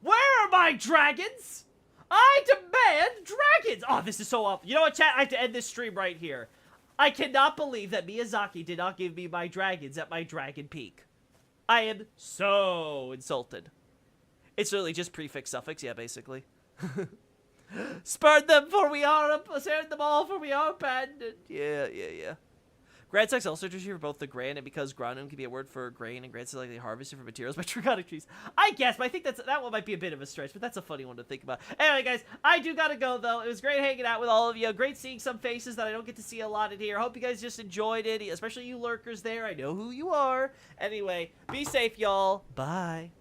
Where are my dragons? I demand dragons. Oh, this is so awful. You know what, chat? I have to end this stream right here. I cannot believe that Miyazaki did not give me my dragons at my Dragon Peak. I am so insulted. It's really just prefix suffix, yeah, basically. Spurn them for we are, spurn them all for we are abandoned. Yeah. Grand sex also just for both the grain and because granum can be a word for grain and grants is like they harvested for materials by draconic trees. I guess, but I think that one might be a bit of a stretch, but that's a funny one to think about. Anyway, guys, I do gotta go though. It was great hanging out with all of you. Great seeing some faces that I don't get to see a lot in here. Hope you guys just enjoyed it, especially you lurkers there. I know who you are. Anyway, be safe, y'all. Bye.